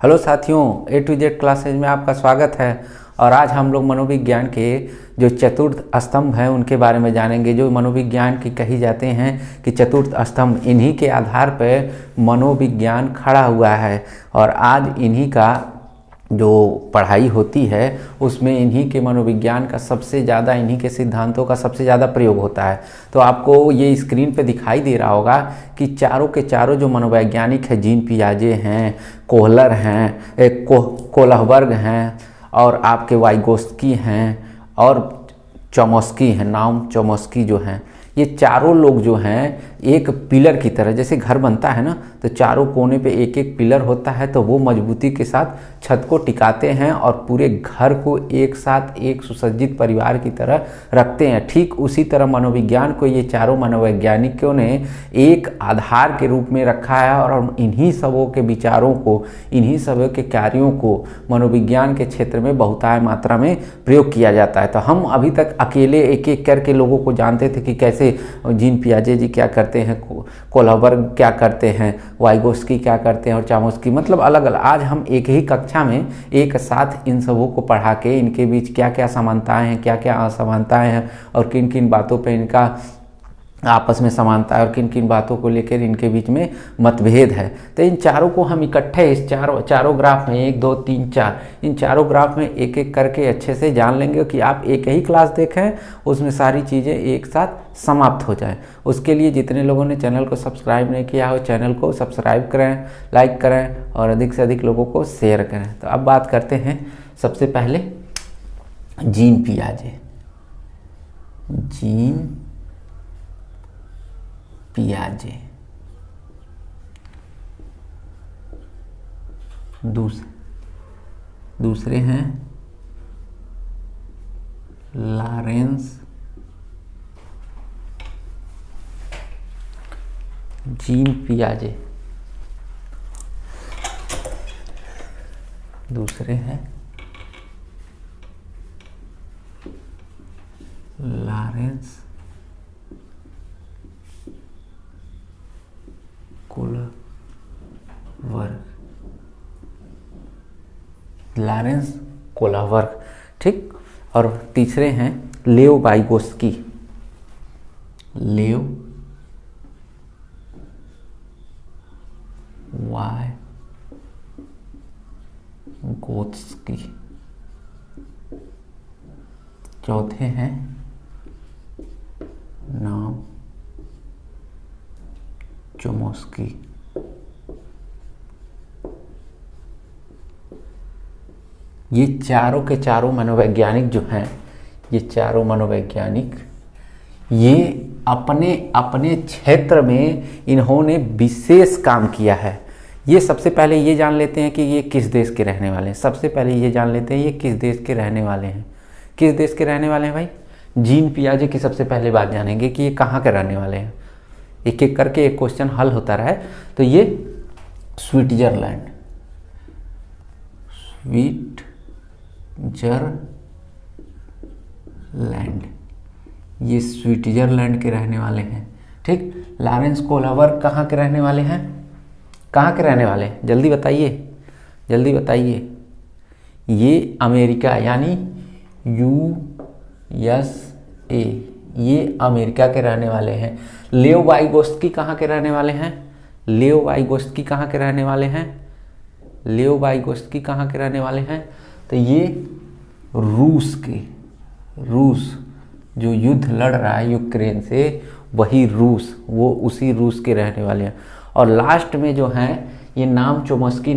Hello साथियों, ए to Z classes में आपका स्वागत है। और आज हम लोग मनोविज्ञान के जो चतुर्थ स्तंभ हैं उनके बारे में जानेंगे। जो मनोविज्ञान की कही जाते हैं कि चतुर्थ स्तंभ, इन्हीं के आधार पर मनोविज्ञान खड़ा हुआ है। और आज इन्हीं का जो पढ़ाई होती है उसमें इन्हीं के मनोविज्ञान का सबसे ज़्यादा, इन्हीं के सिद्धांतों का सबसे ज़्यादा प्रयोग होता है। तो आपको ये स्क्रीन पे दिखाई दे रहा होगा कि चारों के चारों जो मनोवैज्ञानिक हैं, जीन पियाजे हैं, कोहलर हैं, कोलहबर्ग हैं, और आपके वाइगोस्की हैं और चॉम्स्की हैं, नाम चॉम्स्की जो हैं, ये चारों लोग जो हैं एक पिलर की तरह, जैसे घर बनता है ना, तो चारों कोने पे एक एक पिलर होता है, तो वो मजबूती के साथ छत को टिकाते हैं और पूरे घर को एक साथ एक सुसज्जित परिवार की तरह रखते हैं। ठीक उसी तरह मनोविज्ञान को ये चारों मनोवैज्ञानिकों ने एक आधार के रूप में रखा है और इन्हीं सबों के विचारों को, इन्हीं सबों के कार्यों को मनोविज्ञान के क्षेत्र में बहुतायत मात्रा में प्रयोग किया जाता है। तो हम अभी तक अकेले एक एक करके लोगों को जानते थे कि कैसे जीन पियाजे जी क्या करते हैं, कोलहबर्ग क्या करते हैं, वाइगोस्की क्या करते हैं और चॉम्स्की, मतलब अलग अलग। आज हम एक ही कक्षा में एक साथ इन सबों को पढ़ा के इनके बीच क्या क्या समानताएं हैं, क्या क्या असमानताएं हैं और किन किन बातों पे इनका आपस में समानता है और किन किन बातों को लेकर इनके बीच में मतभेद है। तो इन चारों को हम इकट्ठे इस चारों ग्राफ में 1 2 3 4 इन चारों ग्राफ में एक एक करके अच्छे से जान लेंगे कि आप एक ही क्लास देखें, उसमें सारी चीज़ें एक साथ समाप्त हो जाएं। उसके लिए जितने लोगों ने चैनल को सब्सक्राइब नहीं किया हो, चैनल को सब्सक्राइब करें, लाइक करें और अधिक से अधिक लोगों को शेयर करें। तो अब बात करते हैं सबसे पहले जीन पियाजे। जीन पियाजे दूसरे हैं लॉरेंस जीन पियाजे, दूसरे हैं लॉरेंस कोलहबर्ग, ठीक। और तीसरे हैं लेओ वाइगोस्की, लेओ वाइगोत्स्की। चौथे हैं नाम चॉम्स्की। ये चारों के चारों मनोवैज्ञानिक जो हैं, ये चारों मनोवैज्ञानिक, ये अपने अपने क्षेत्र में इन्होंने विशेष काम किया है। ये सबसे पहले ये जान लेते हैं कि ये किस देश के रहने वाले हैं। सबसे पहले ये जान लेते हैं ये किस देश के रहने वाले हैं। किस देश के रहने वाले हैं भाई? जीन पियाजे की सबसे पहले बात जानेंगे कि ये कहाँ के रहने वाले हैं। एक एक करके एक क्वेश्चन हल होता रहा है। तो ये स्विट्जरलैंड ये स्विट्जरलैंड के रहने वाले हैं, ठीक। लॉरेंस कोलहबर्ग कहाँ के रहने वाले हैं? कहाँ के रहने वाले हैं? जल्दी बताइए, जल्दी बताइए। ये अमेरिका यानी USA, ये अमेरिका के रहने वाले हैं। लेओ वाइगोस्की कहाँ के रहने वाले हैं? लेओ वाइगोस्की कहाँ के रहने वाले हैं? लेओ वाइगोस्की कहाँ के रहने वाले हैं? तो ये रूस जो युद्ध लड़ रहा है यूक्रेन से, वही रूस, वो उसी रूस के रहने वाले हैं। और लास्ट में जो हैं ये नाम चॉम्स्की,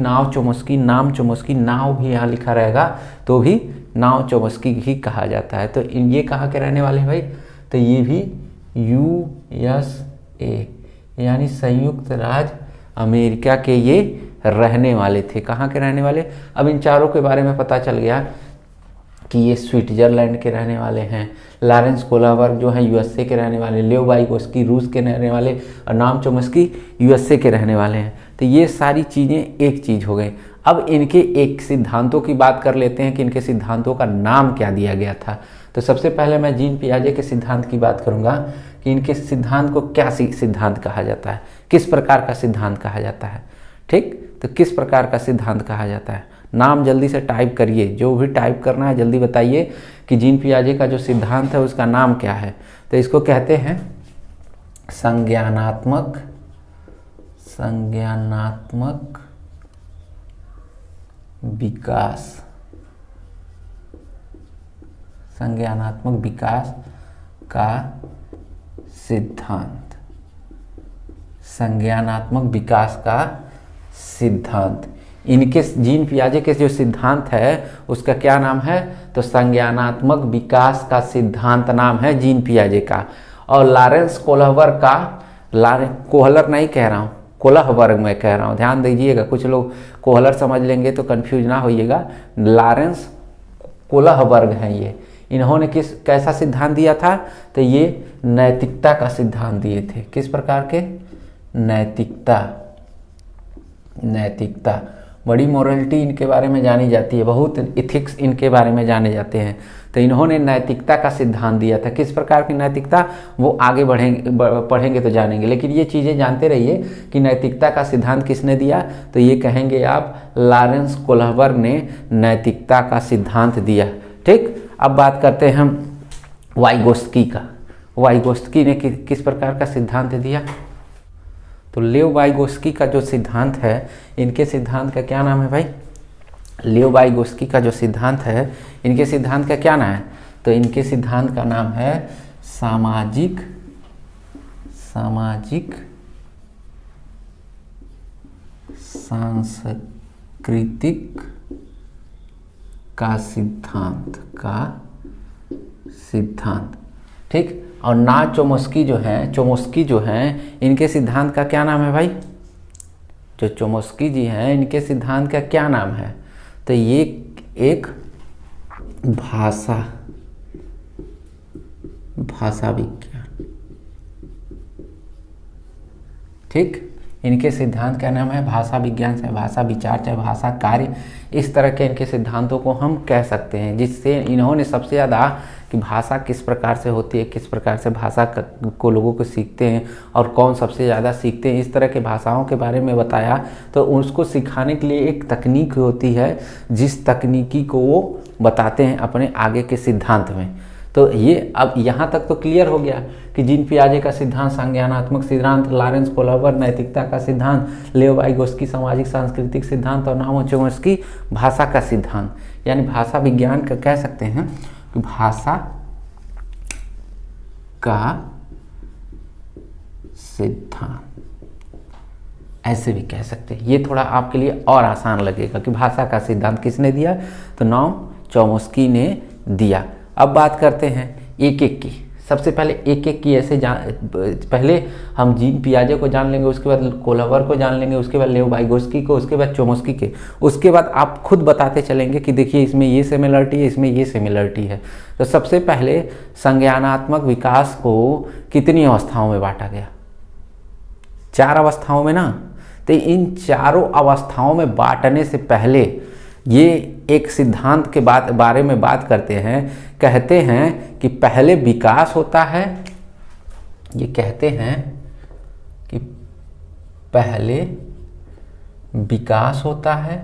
नाम भी यहाँ लिखा रहेगा तो भी नाम चॉम्स्की ही कहा जाता है। तो ये कहाँ के रहने वाले हैं भाई? तो ये भी USA यानी संयुक्त राज्य अमेरिका के ये रहने वाले थे। कहाँ के रहने वाले? अब इन चारों के बारे में पता चल गया कि ये स्विट्जरलैंड के रहने वाले हैं। लॉरेंस कोलहबर्ग जो हैं USA के रहने वाले, लेओ वाइगोस्की रूस के रहने वाले और नाम चॉम्स्की USA के रहने वाले हैं। तो ये सारी चीज़ें एक चीज़ हो गई। अब इनके एक सिद्धांतों की बात कर लेते हैं कि इनके सिद्धांतों का नाम क्या दिया गया था। तो सबसे पहले मैं जीन पियाजे के सिद्धांत की बात करूंगा कि इनके सिद्धांत को क्या सिद्धांत कहा जाता है, किस प्रकार का सिद्धांत कहा जाता है। ठीक, तो किस प्रकार का सिद्धांत कहा जाता है? नाम जल्दी से टाइप करिए, जो भी टाइप करना है जल्दी बताइए कि जीन पियाजे का जो सिद्धांत है उसका नाम क्या है। तो इसको कहते हैं संज्ञानात्मक विकास, संज्ञानात्मक विकास का सिद्धांत, संज्ञानात्मक विकास का सिद्धांत। इनके जीन पियाजे के जो सिद्धांत है उसका क्या नाम है? तो संज्ञानात्मक विकास का सिद्धांत नाम है जीन पियाजे का। और लॉरेंस कोहलर का, कोहलर नहीं कह रहा हूँ, कोहलर मैं कह रहा हूँ, ध्यान दीजिएगा, कुछ लोग कोहलर समझ लेंगे तो कंफ्यूज ना होइएगा। लॉरेंस कोहलर हैं ये। इन्होंने कैसा सिद्धांत दिया था? तो ये नैतिकता का सिद्धांत दिए थे। किस प्रकार के? नैतिकता। बड़ी मोरलिटी इनके बारे में जानी जाती है, बहुत इथिक्स इनके बारे में जाने जाते हैं। तो इन्होंने नैतिकता का सिद्धांत दिया था। किस प्रकार की नैतिकता, वो आगे पढ़ेंगे तो जानेंगे, लेकिन ये चीज़ें जानते रहिए कि नैतिकता का सिद्धांत किसने दिया। तो ये कहेंगे आप, लॉरेंस कोहलर ने नैतिकता का सिद्धांत दिया। ठीक, अब बात करते हैं हम वाइगोत्स्की का। वाइगोत्स्की ने किस प्रकार का सिद्धांत दिया? तो लेव वाइगोत्स्की का जो सिद्धांत है, इनके सिद्धांत का क्या नाम है भाई? लेव वाइगोत्स्की का जो सिद्धांत है, इनके सिद्धांत का क्या नाम है? तो इनके सिद्धांत का नाम है सामाजिक सांस्कृतिक का सिद्धांत। ठीक, और ना चोम्स्की जो हैं, इनके सिद्धांत का क्या नाम है भाई? जो चोम्स्की जी हैं, इनके सिद्धांत का क्या नाम है? तो ये एक भाषा विज्ञान। ठीक, इनके सिद्धांत का नाम है भाषा विज्ञान, चाहे भाषा विचार, चाहे भाषा कार्य, इस तरह के इनके सिद्धांतों को हम कह सकते हैं, जिससे इन्होंने सबसे ज़्यादा कि भाषा किस प्रकार से होती है, किस प्रकार से भाषा को लोगों को सीखते हैं और कौन सबसे ज़्यादा सीखते हैं, इस तरह के भाषाओं के बारे में बताया। तो उसको सिखाने के लिए एक तकनीक होती है, जिस तकनीकी को वो बताते हैं अपने आगे के सिद्धांत में। तो ये अब यहाँ तक तो क्लियर हो गया कि जीन पियाजे का सिद्धांत संज्ञानात्मक सिद्धांत, लॉरेंस कोहलर नैतिकता का सिद्धांत, लेव वाइगोत्स्की सामाजिक सांस्कृतिक सिद्धांत और नाओ चोम्स्की भाषा का सिद्धांत, यानी भाषा विज्ञान का कह सकते हैं कि भाषा का सिद्धांत, ऐसे भी कह सकते हैं। ये थोड़ा आपके लिए और आसान लगेगा कि भाषा का सिद्धांत किसने दिया? तो नाओ चोम्स्की ने दिया। अब बात करते हैं एक एक की। सबसे पहले एक एक की ऐसे पहले हम जीन पियाजे को जान लेंगे, उसके बाद कोहलर को जान लेंगे, उसके बाद लेव वाइगोत्स्की को, उसके बाद चोम्स्की के, उसके बाद आप खुद बताते चलेंगे कि देखिए इसमें ये सिमिलरिटी है, इसमें ये सिमिलरिटी है। तो सबसे पहले संज्ञानात्मक विकास को कितनी अवस्थाओं में बांटा गया? 4 अवस्थाओं में ना। तो इन चारों अवस्थाओं में बांटने से पहले ये एक सिद्धांत के बारे में बात करते हैं। कहते हैं कि पहले विकास होता है, ये कहते हैं कि पहले विकास होता है,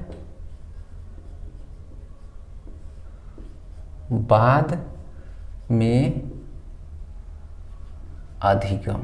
बाद में अधिगम।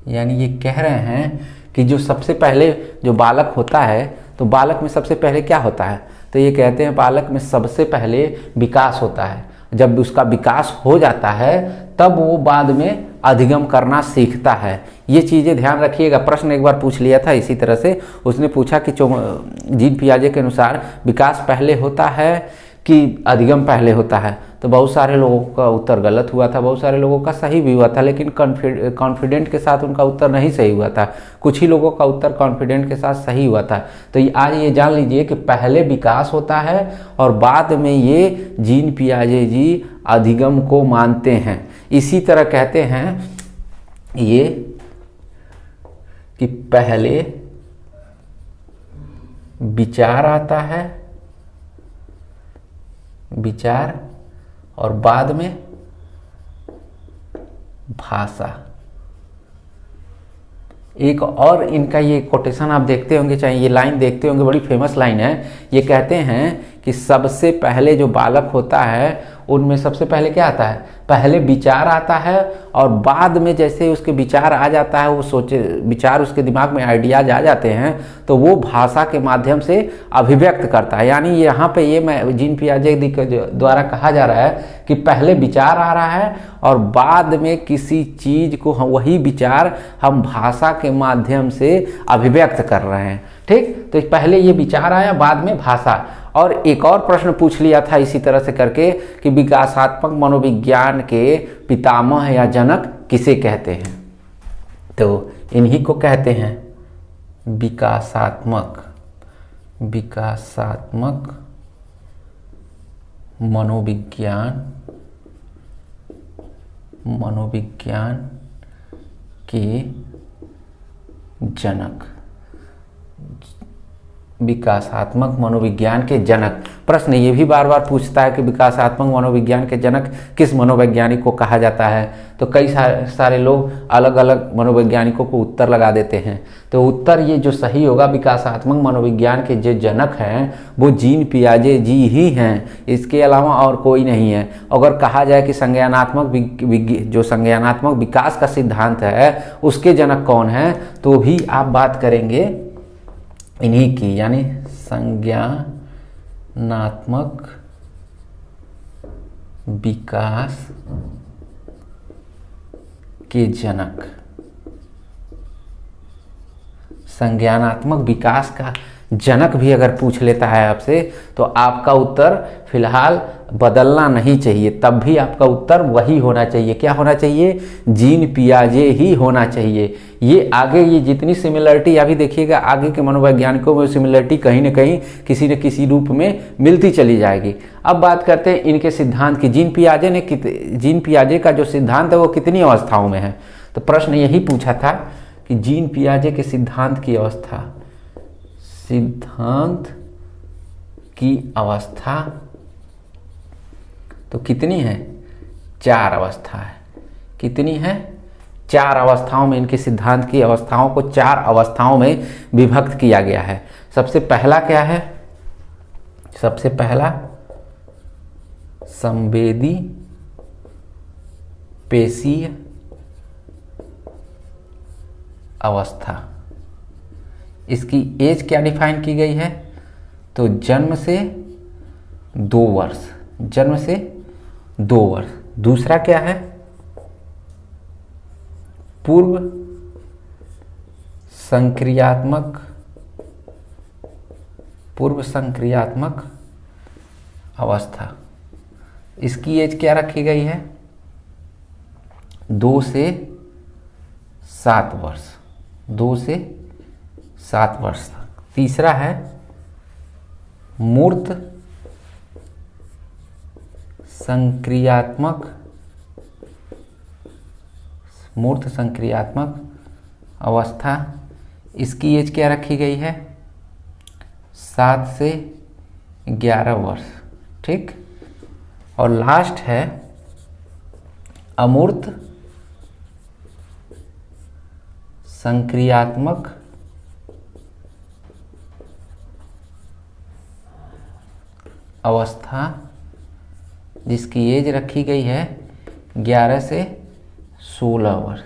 यानी ये कह रहे हैं कि जो सबसे पहले जो बालक होता है, तो बालक में सबसे पहले क्या होता है? तो ये कहते हैं बालक में सबसे पहले विकास होता है। जब उसका विकास हो जाता है तब वो बाद में अधिगम करना सीखता है। ये चीज़ें ध्यान रखिएगा। प्रश्न एक बार पूछ लिया था इसी तरह से, उसने पूछा कि जीन पियाजे के अनुसार विकास पहले होता है कि अधिगम पहले होता है? तो बहुत सारे लोगों का उत्तर गलत हुआ था, बहुत सारे लोगों का सही भी हुआ था, लेकिन कॉन्फिडेंट के साथ उनका उत्तर नहीं सही हुआ था। कुछ ही लोगों का उत्तर कॉन्फिडेंट के साथ सही हुआ था। तो आज ये जान लीजिए कि पहले विकास होता है और बाद में ये जीन पियाजे जी अधिगम को मानते हैं। इसी तरह कहते हैं ये कि पहले विचार आता है, विचार, और बाद में भाषा। एक और इनका ये कोटेशन आप देखते होंगे, चाहे ये लाइन देखते होंगे, बड़ी फेमस लाइन है। ये कहते हैं कि सबसे पहले जो बालक होता है उनमें सबसे पहले क्या आता है, पहले विचार आता है और बाद में जैसे उसके विचार आ जाता है, वो सोचे विचार उसके दिमाग में आइडियाज आ जाते हैं तो वो भाषा के माध्यम से अभिव्यक्त करता है। यानी यहाँ पे ये मैं जीन पियाजे द्वारा कहा जा रहा है कि पहले विचार आ रहा है और बाद में किसी चीज़ को वही विचार हम भाषा के माध्यम से अभिव्यक्त कर रहे हैं। ठीक, तो पहले ये विचार आया, बाद में भाषा। और एक और प्रश्न पूछ लिया था इसी तरह से करके कि विकासात्मक मनोविज्ञान के पितामह या जनक किसे कहते हैं, तो इन्हीं को कहते हैं विकासात्मक मनोविज्ञान के जनक, विकासात्मक मनोविज्ञान के जनक। प्रश्न ये भी बार बार पूछता है कि विकासात्मक मनोविज्ञान के जनक किस मनोवैज्ञानिक को कहा जाता है, तो कई सारे लोग अलग अलग मनोवैज्ञानिकों को उत्तर लगा देते हैं। तो उत्तर ये जो सही होगा, विकासात्मक मनोविज्ञान के जो जनक हैं वो जीन पियाजे जी ही हैं, इसके अलावा और कोई नहीं है। अगर कहा जाए कि संज्ञानात्मक विकास का सिद्धांत है उसके जनक कौन है, तो भी आप बात करेंगे इन्हीं की, यानी संज्ञानात्मक विकास के जनक। संज्ञानात्मक विकास का जनक भी अगर पूछ लेता है आपसे तो आपका उत्तर फिलहाल बदलना नहीं चाहिए, तब भी आपका उत्तर वही होना चाहिए। क्या होना चाहिए, जीन पियाजे ही होना चाहिए। ये आगे ये जितनी सिमिलरिटी अभी देखिएगा, आगे के मनोवैज्ञानिकों में सिमिलरिटी कहीं न कहीं किसी न किसी रूप में मिलती चली जाएगी। अब बात करते हैं इनके सिद्धांत की। जीन पियाजे का जो सिद्धांत है वो कितनी अवस्थाओं में है, तो प्रश्न यही पूछा था कि जीन पियाजे के सिद्धांत की अवस्था तो कितनी है, 4 अवस्था है। कितनी है, 4 अवस्थाओं में इनके सिद्धांत की अवस्थाओं को 4 अवस्थाओं में विभक्त किया गया है। सबसे पहला क्या है, सबसे पहला संवेदी पेशीय अवस्था। इसकी एज क्या डिफाइन की गई है, तो जन्म से 2 वर्ष, जन्म से 2 वर्ष। दूसरा क्या है, पूर्व संक्रियात्मक अवस्था। इसकी एज क्या रखी गई है, 2 से 7 वर्ष, 2 से 7 वर्ष तक। तीसरा है मूर्त संक्रियात्मक अवस्था। इसकी एज क्या रखी गई है, 7 से 11 वर्ष। ठीक, और लास्ट है अमूर्त संक्रियात्मक अवस्था, जिसकी एज रखी गई है 11 से 16 वर्ष।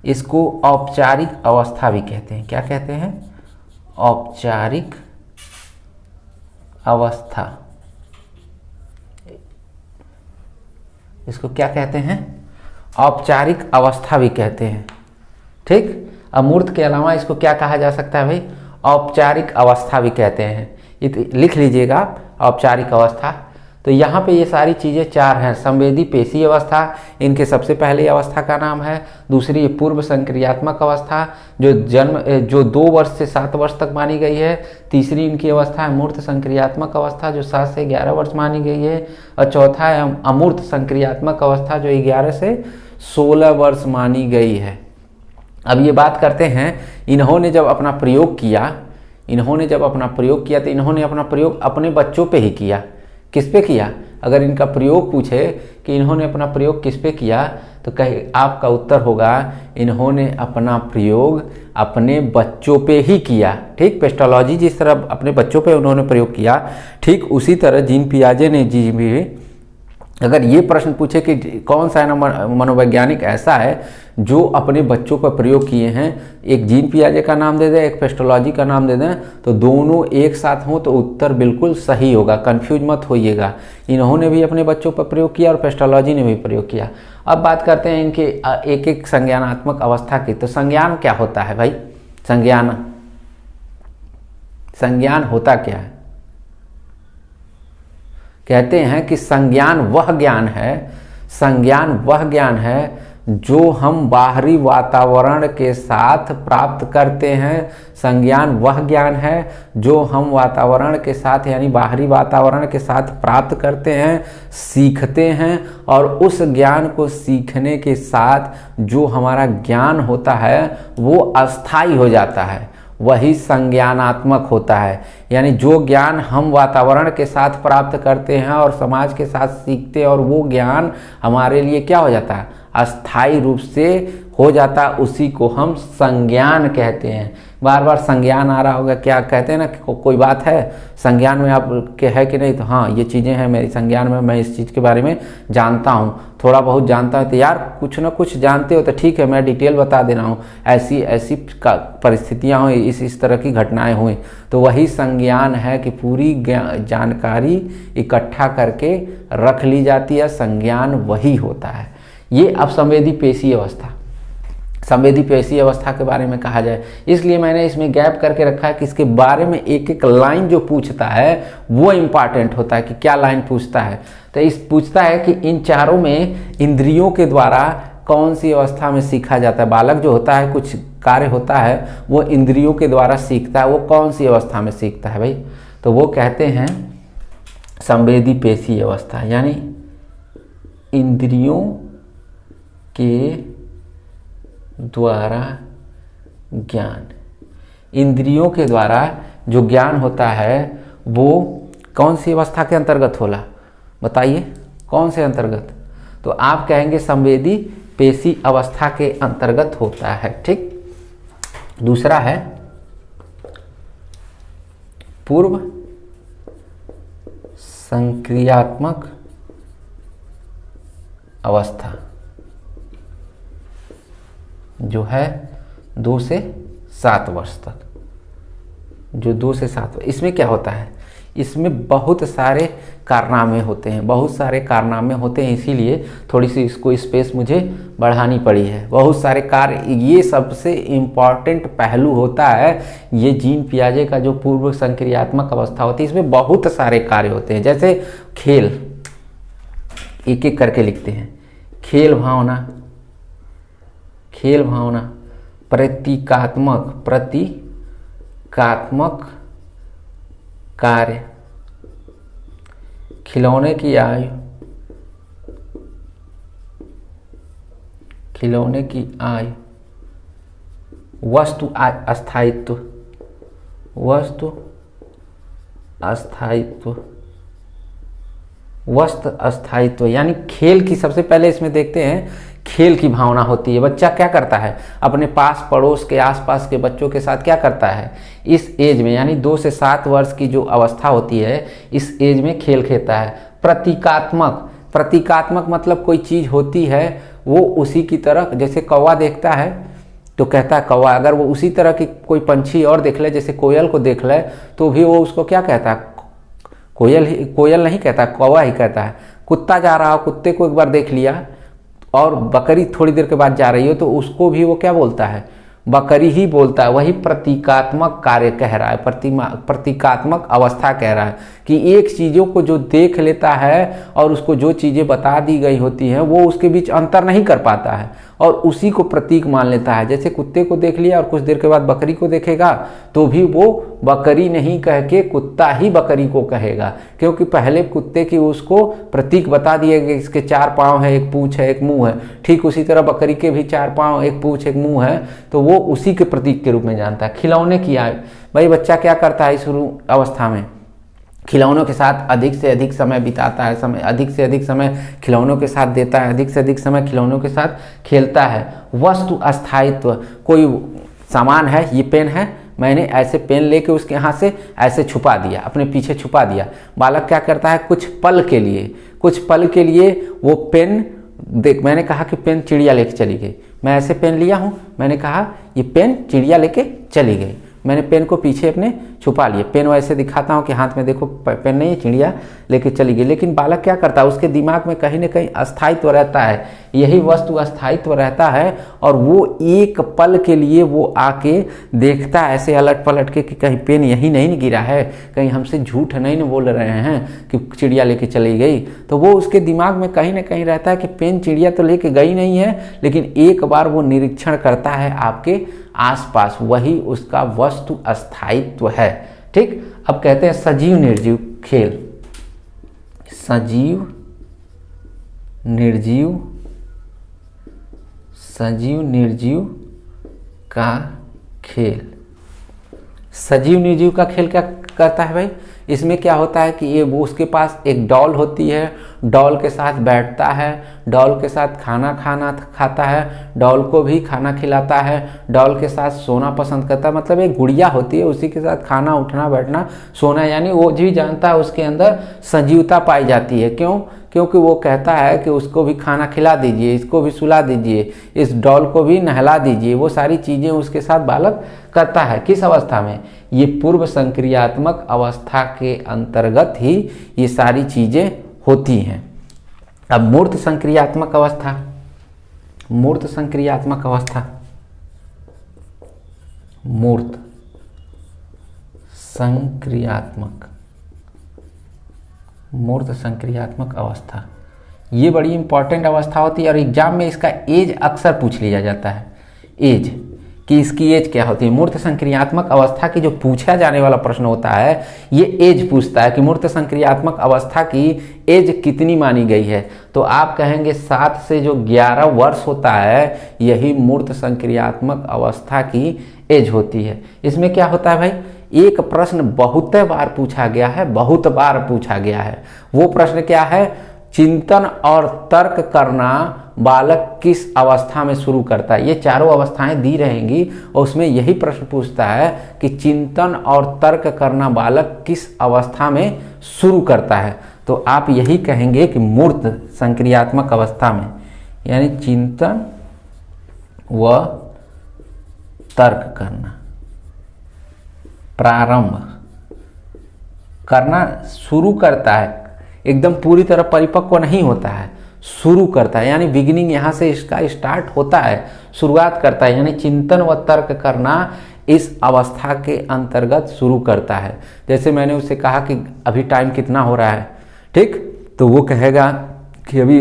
इसको औपचारिक अवस्था भी कहते हैं। क्या कहते हैं, औपचारिक अवस्था। इसको क्या कहते हैं, औपचारिक अवस्था भी कहते हैं। ठीक, अमूर्त के अलावा इसको क्या कहा जा सकता है भाई, औपचारिक अवस्था भी कहते हैं। लिख लीजिएगा औपचारिक अवस्था। तो यहाँ पे ये सारी चीज़ें 4 हैं। संवेदी पेशी अवस्था, इनके सबसे पहले अवस्था का नाम है। दूसरी पूर्व संक्रियात्मक अवस्था जो 2 वर्ष से 7 वर्ष तक मानी गई है। तीसरी इनकी अवस्था है मूर्त संक्रियात्मक अवस्था जो 7 से 11 वर्ष मानी गई है। और चौथा है अमूर्त संक्रियात्मक अवस्था जो 11 से 16 वर्ष मानी गई है। अब ये बात करते हैं, इन्होंने जब अपना प्रयोग किया तो इन्होंने अपना प्रयोग अपने बच्चों पे ही किया। किस पे किया, अगर इनका प्रयोग पूछे कि इन्होंने अपना प्रयोग किस पे किया, तो कहे आपका उत्तर होगा इन्होंने अपना प्रयोग अपने बच्चों पे ही किया। ठीक, पेस्टोलॉजी जिस तरह अपने बच्चों पे उन्होंने प्रयोग किया, ठीक उसी तरह जीन पियाजे ने जी भी, अगर ये प्रश्न पूछे कि कौन सा मनोवैज्ञानिक ऐसा है जो अपने बच्चों पर प्रयोग किए हैं, एक जीन पियाजे का नाम दे दें, एक पेस्टोलॉजी का नाम दे दें, तो दोनों एक साथ हों तो उत्तर बिल्कुल सही होगा। कंफ्यूज मत होइएगा, इन्होंने भी अपने बच्चों पर प्रयोग किया और पेस्टोलॉजी ने भी प्रयोग किया। अब बात करते हैं इनके एक एक संज्ञानात्मक अवस्था की। तो संज्ञान क्या होता है भाई? संज्ञान होता क्या है? कहते हैं कि संज्ञान वह ज्ञान है जो हम बाहरी वातावरण के साथ प्राप्त करते हैं। संज्ञान वह ज्ञान है जो हम वातावरण के साथ यानी बाहरी वातावरण के साथ प्राप्त करते हैं, सीखते हैं, और उस ज्ञान को सीखने के साथ जो हमारा ज्ञान होता है वो अस्थायी हो जाता है, वही संज्ञानात्मक होता है। यानी जो ज्ञान हम वातावरण के साथ प्राप्त करते हैं और समाज के साथ सीखते हैं, और वो ज्ञान हमारे लिए क्या हो जाता है? अस्थायी रूप से हो जाता, उसी को हम संज्ञान कहते हैं। बार बार संज्ञान आ रहा होगा, क्या कहते हैं ना कोई बात है संज्ञान में आप के है कि नहीं, तो हाँ ये चीज़ें हैं मेरी संज्ञान में, मैं इस चीज़ के बारे में जानता हूँ, थोड़ा बहुत जानता हूँ। तो यार कुछ ना कुछ जानते हो तो ठीक है, मैं डिटेल बता दे रहा हूँ, ऐसी ऐसी परिस्थितियाँ हुई, इस तरह की घटनाएं हुई, तो वही संज्ञान है कि पूरी जानकारी इकट्ठा करके रख ली जाती है, संज्ञान वही होता है। ये अब संवेदी पेशी अवस्था के बारे में कहा जाए, इसलिए मैंने इसमें गैप करके रखा है कि इसके बारे में एक एक लाइन जो पूछता है वो इम्पॉर्टेंट होता है कि क्या लाइन पूछता है। तो इस पूछता है कि इन चारों में इंद्रियों के द्वारा कौन सी अवस्था में सीखा जाता है। बालक जो होता है, कुछ कार्य होता है वो इंद्रियों के द्वारा सीखता है, वो कौन सी अवस्था में सीखता है भाई? तो वो कहते हैं संवेदी पेशी अवस्था, यानी इंद्रियों के द्वारा ज्ञान। इंद्रियों के द्वारा जो ज्ञान होता है वो कौन सी अवस्था के अंतर्गत होला? बताइए कौन से अंतर्गत? तो आप कहेंगे संवेदी पेशी अवस्था के अंतर्गत होता है। ठीक, दूसरा है पूर्व संक्रियात्मक अवस्था, जो है 2 से 7 वर्ष तक, जो 2 से 7 वर्ष। इसमें क्या होता है? इसमें बहुत सारे कारनामे होते हैं, इसीलिए थोड़ी सी इसको स्पेस मुझे बढ़ानी पड़ी है। बहुत सारे कार्य, ये सबसे इम्पॉर्टेंट पहलू होता है ये जीन पियाजे का जो पूर्व संक्रियात्मक अवस्था होती है, इसमें बहुत सारे कार्य होते हैं। जैसे खेल, एक एक करके लिखते हैं। खेल भावना, प्रतीकात्मक कार्य, खिलौने की आयु, वस्तु अस्थायित्व, यानी खेल की सबसे पहले इसमें देखते हैं, खेल की भावना होती है। बच्चा क्या करता है? अपने पास पड़ोस के आसपास के बच्चों के साथ क्या करता है? इस एज में, यानी 2 से 7 वर्ष की जो अवस्था होती है, इस एज में खेल खेलता है। प्रतीकात्मक मतलब कोई चीज़ होती है वो उसी की तरह, जैसे कौवा देखता है तो कहता है कौवा, अगर वो उसी तरह की कोई पंछी और देख ले, जैसे कोयल को देख ले, तो भी वो उसको क्या कहता है? कोयल नहीं कहता, कौवा ही कहता है। कुत्ता जा रहा हो, कुत्ते को एक बार देख लिया, और बकरी थोड़ी देर के बाद जा रही हो, तो उसको भी वो क्या बोलता है? बकरी ही बोलता है। वही प्रतीकात्मक कार्य कह रहा है, प्रतीकात्मक अवस्था कह रहा है कि एक चीज़ों को जो देख लेता है और उसको जो चीज़ें बता दी गई होती हैं वो उसके बीच अंतर नहीं कर पाता है और उसी को प्रतीक मान लेता है। जैसे कुत्ते को देख लिया और कुछ देर के बाद बकरी को देखेगा तो भी वो बकरी नहीं कह के कुत्ता ही बकरी को कहेगा, क्योंकि पहले कुत्ते की उसको प्रतीक बता दिए कि इसके 4 पाँव है, 1 पूँछ है, 1 मुँह है। ठीक उसी तरह बकरी के भी 4 पाँव, 1 पूँछ, 1 मुँह है, तो वो उसी के प्रतीक के रूप में जानता है। खिलौने की आयु, भाई बच्चा क्या करता है इस शुरू अवस्था में? खिलौनों के साथ अधिक से अधिक समय बिताता है, अधिक से अधिक समय खिलौनों के साथ देता है, अधिक से अधिक समय खिलौनों के साथ खेलता है। वस्तु अस्थायित्व, कोई सामान है, ये पेन है, मैंने ऐसे पेन लेके उसके यहाँ से ऐसे छुपा दिया, अपने पीछे छुपा दिया। बालक क्या करता है, कुछ पल के लिए वो पेन देख, मैंने कहा कि पेन चिड़िया लेके चली गई, मैं ऐसे पेन लिया हूँ, मैंने कहा ये पेन चिड़िया लेके चली गई, मैंने पेन को पीछे अपने छुपा लिए, पेन वैसे दिखाता हूँ कि हाथ में देखो पेन नहीं है, चिड़िया लेके चली गई। लेकिन बालक क्या करता है, उसके दिमाग में कहीं ना कहीं अस्थायित्व रहता है, यही वस्तु अस्थायित्व रहता है, और वो एक पल के लिए वो आके देखता है ऐसे अलट पलट के कि कहीं पेन यही नहीं गिरा है, कहीं हमसे झूठ नहीं न बोल रहे हैं कि चिड़िया लेके चली गई। तो वो उसके दिमाग में कहीं ना कहीं रहता है कि पेन चिड़िया तो लेके गई नहीं है, लेकिन एक बार वो निरीक्षण करता है आपके आसपास, वही उसका वस्तु अस्थायित्व है। ठीक, अब कहते हैं सजीव निर्जीव खेल, सजीव निर्जीव का खेल। सजीव निर्जीव का खेल क्या करता है भाई, इसमें क्या होता है कि ये वो उसके पास एक डॉल होती है, डॉल के साथ बैठता है, डॉल के साथ खाना खाता है, डॉल को भी खाना खिलाता है, डॉल के साथ सोना पसंद करता है, मतलब एक गुड़िया होती है, उसी के साथ खाना, उठना, बैठना, सोना, यानी वो भी जानता है उसके अंदर सजीवता पाई जाती है। क्यों? क्योंकि वो कहता है कि उसको भी खाना खिला दीजिए, इसको भी सुला दीजिए, इस डॉल को भी नहला दीजिए, वो सारी चीज़ें उसके साथ बालक करता है। किस अवस्था में? ये पूर्व संक्रियात्मक अवस्था के अंतर्गत ही ये सारी चीज़ें होती हैं। अब मूर्त संक्रियात्मक अवस्था, मूर्त संक्रियात्मक अवस्था, मूर्त संक्रियात्मक अवस्था, ये बड़ी इंपॉर्टेंट अवस्था होती है और एग्जाम में इसका एज अक्सर पूछ लिया जाता है। एज कि इसकी एज क्या होती है। मूर्त संक्रियात्मक अवस्था की जो पूछा जाने वाला प्रश्न होता है, ये एज पूछता है कि मूर्त संक्रियात्मक अवस्था की एज कितनी मानी गई है। तो आप कहेंगे 7 से जो 11 वर्ष होता है, यही मूर्त संक्रियात्मक अवस्था की एज होती है। इसमें क्या होता है भाई, एक प्रश्न बहुत बार पूछा गया है, बहुत बार पूछा गया है। वो प्रश्न क्या है, चिंतन और तर्क करना बालक किस अवस्था में शुरू करता है। ये चारों अवस्थाएं दी रहेंगी और उसमें यही प्रश्न पूछता है कि चिंतन और तर्क करना बालक किस अवस्था में शुरू करता है। तो आप यही कहेंगे कि मूर्त संक्रियात्मक अवस्था में, यानी चिंतन व तर्क करना, प्रारंभ करना शुरू करता है, एकदम पूरी तरह परिपक्व नहीं होता है, शुरू करता है, यानी बिगिनिंग यहाँ से इसका स्टार्ट होता है, शुरुआत करता है, यानी चिंतन व तर्क करना इस अवस्था के अंतर्गत शुरू करता है। जैसे मैंने उससे कहा कि अभी टाइम कितना हो रहा है, ठीक, तो वो कहेगा कि अभी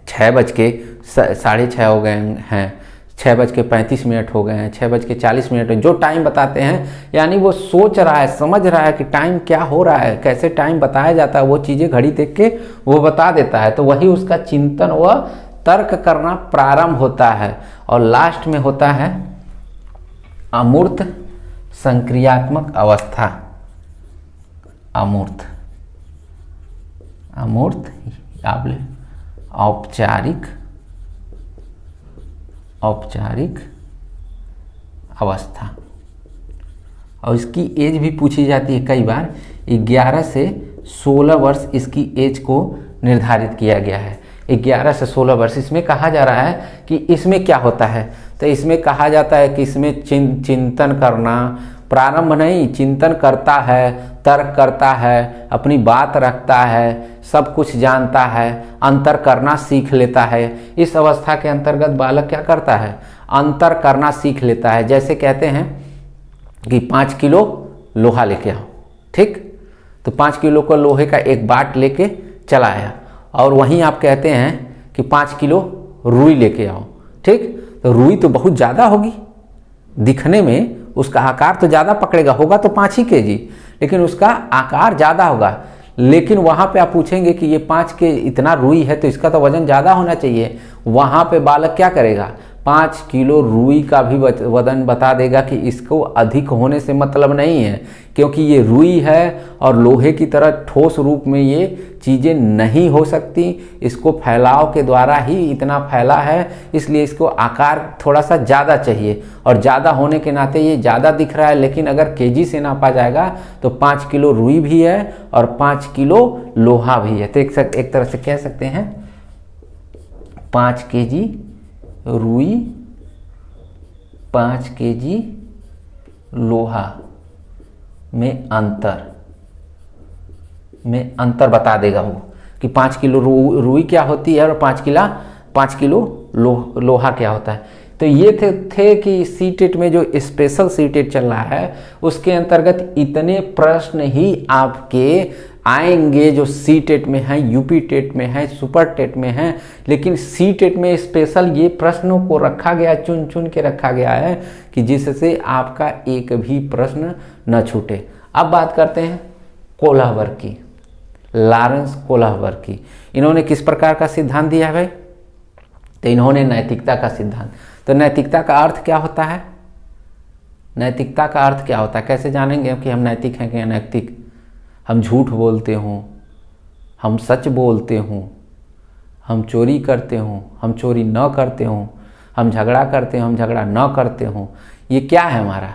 6:30 हो गए हैं, 6:35 हो गए हैं, 6:40 जो टाइम बताते हैं, यानी वो सोच रहा है, समझ रहा है कि टाइम क्या हो रहा है, कैसे टाइम बताया जाता है, वो चीज़ें घड़ी देख के वो बता देता है। तो वही उसका चिंतन व तर्क करना प्रारंभ होता है। और लास्ट में होता है अमूर्त संक्रियात्मक अवस्था, अमूर्त औपचारिक अवस्था। और इसकी एज भी पूछी जाती है कई बार, 11 से 16 वर्ष इसकी एज को निर्धारित किया गया है। 11 से 16 वर्ष, इसमें कहा जा रहा है कि इसमें क्या होता है, तो इसमें कहा जाता है कि इसमें चिंतन करना, प्रारंभ नहीं, चिंतन करता है, तर्क करता है, अपनी बात रखता है, सब कुछ जानता है, अंतर करना सीख लेता है। इस अवस्था के अंतर्गत बालक क्या करता है, अंतर करना सीख लेता है। जैसे कहते हैं कि 5 किलो लोहा लेके आओ, ठीक, तो 5 किलो का लोहे का एक बाट लेके चला आया, और वहीं आप कहते हैं कि 5 किलो रुई लेके आओ, ठीक, तो रुई तो बहुत ज़्यादा होगी, दिखने में उसका आकार तो ज़्यादा पकड़ेगा, होगा तो 5 ही kg, लेकिन उसका आकार ज़्यादा होगा। लेकिन वहाँ पे आप पूछेंगे कि ये 5 के इतना रुई है तो इसका तो वजन ज़्यादा होना चाहिए, वहाँ पे बालक क्या करेगा, 5 किलो रुई का भी वजन बता देगा कि इसको अधिक होने से मतलब नहीं है, क्योंकि ये रुई है और लोहे की तरह ठोस रूप में ये चीज़ें नहीं हो सकती। इसको फैलाव के द्वारा ही इतना फैला है, इसलिए इसको आकार थोड़ा सा ज़्यादा चाहिए, और ज़्यादा होने के नाते ये ज़्यादा दिख रहा है। लेकिन अगर केजी से नापा जाएगा तो 5 किलो रुई भी है और 5 किलो लोहा भी है। तो एक तरह से कह सकते हैं 5 केजी रुई 5 केजी लोहा में अंतर बता देगा वो कि 5 किलो रुई क्या होती है और 5 किलो लोहा क्या होता है। तो ये थे कि सीटेट में जो स्पेशल सीटेट चल रहा है उसके अंतर्गत इतने प्रश्न ही आपके आएंगे जो सीटेट में हैं, यूपी टेट में हैं, सुपर टेट में हैं। लेकिन सीटेट में स्पेशल ये प्रश्नों को रखा गया, चुन चुन के रखा गया है कि जिससे आपका एक भी प्रश्न न छूटे। अब बात करते हैं कोलहबर्ग की, लॉरेंस कोलहबर्ग की। इन्होंने किस प्रकार का सिद्धांत दिया है भाई? तो इन्होंने नैतिकता का सिद्धांत। तो नैतिकता का अर्थ क्या होता है? नैतिकता का अर्थ क्या होता है? कैसे जानेंगे कि हम नैतिक हैं कि अनैतिक? हम झूठ बोलते हों, हम सच बोलते हों, हम चोरी करते हों, हम चोरी न करते हों, हम झगड़ा करते हों, हम झगड़ा न करते हों, ये क्या है हमारा?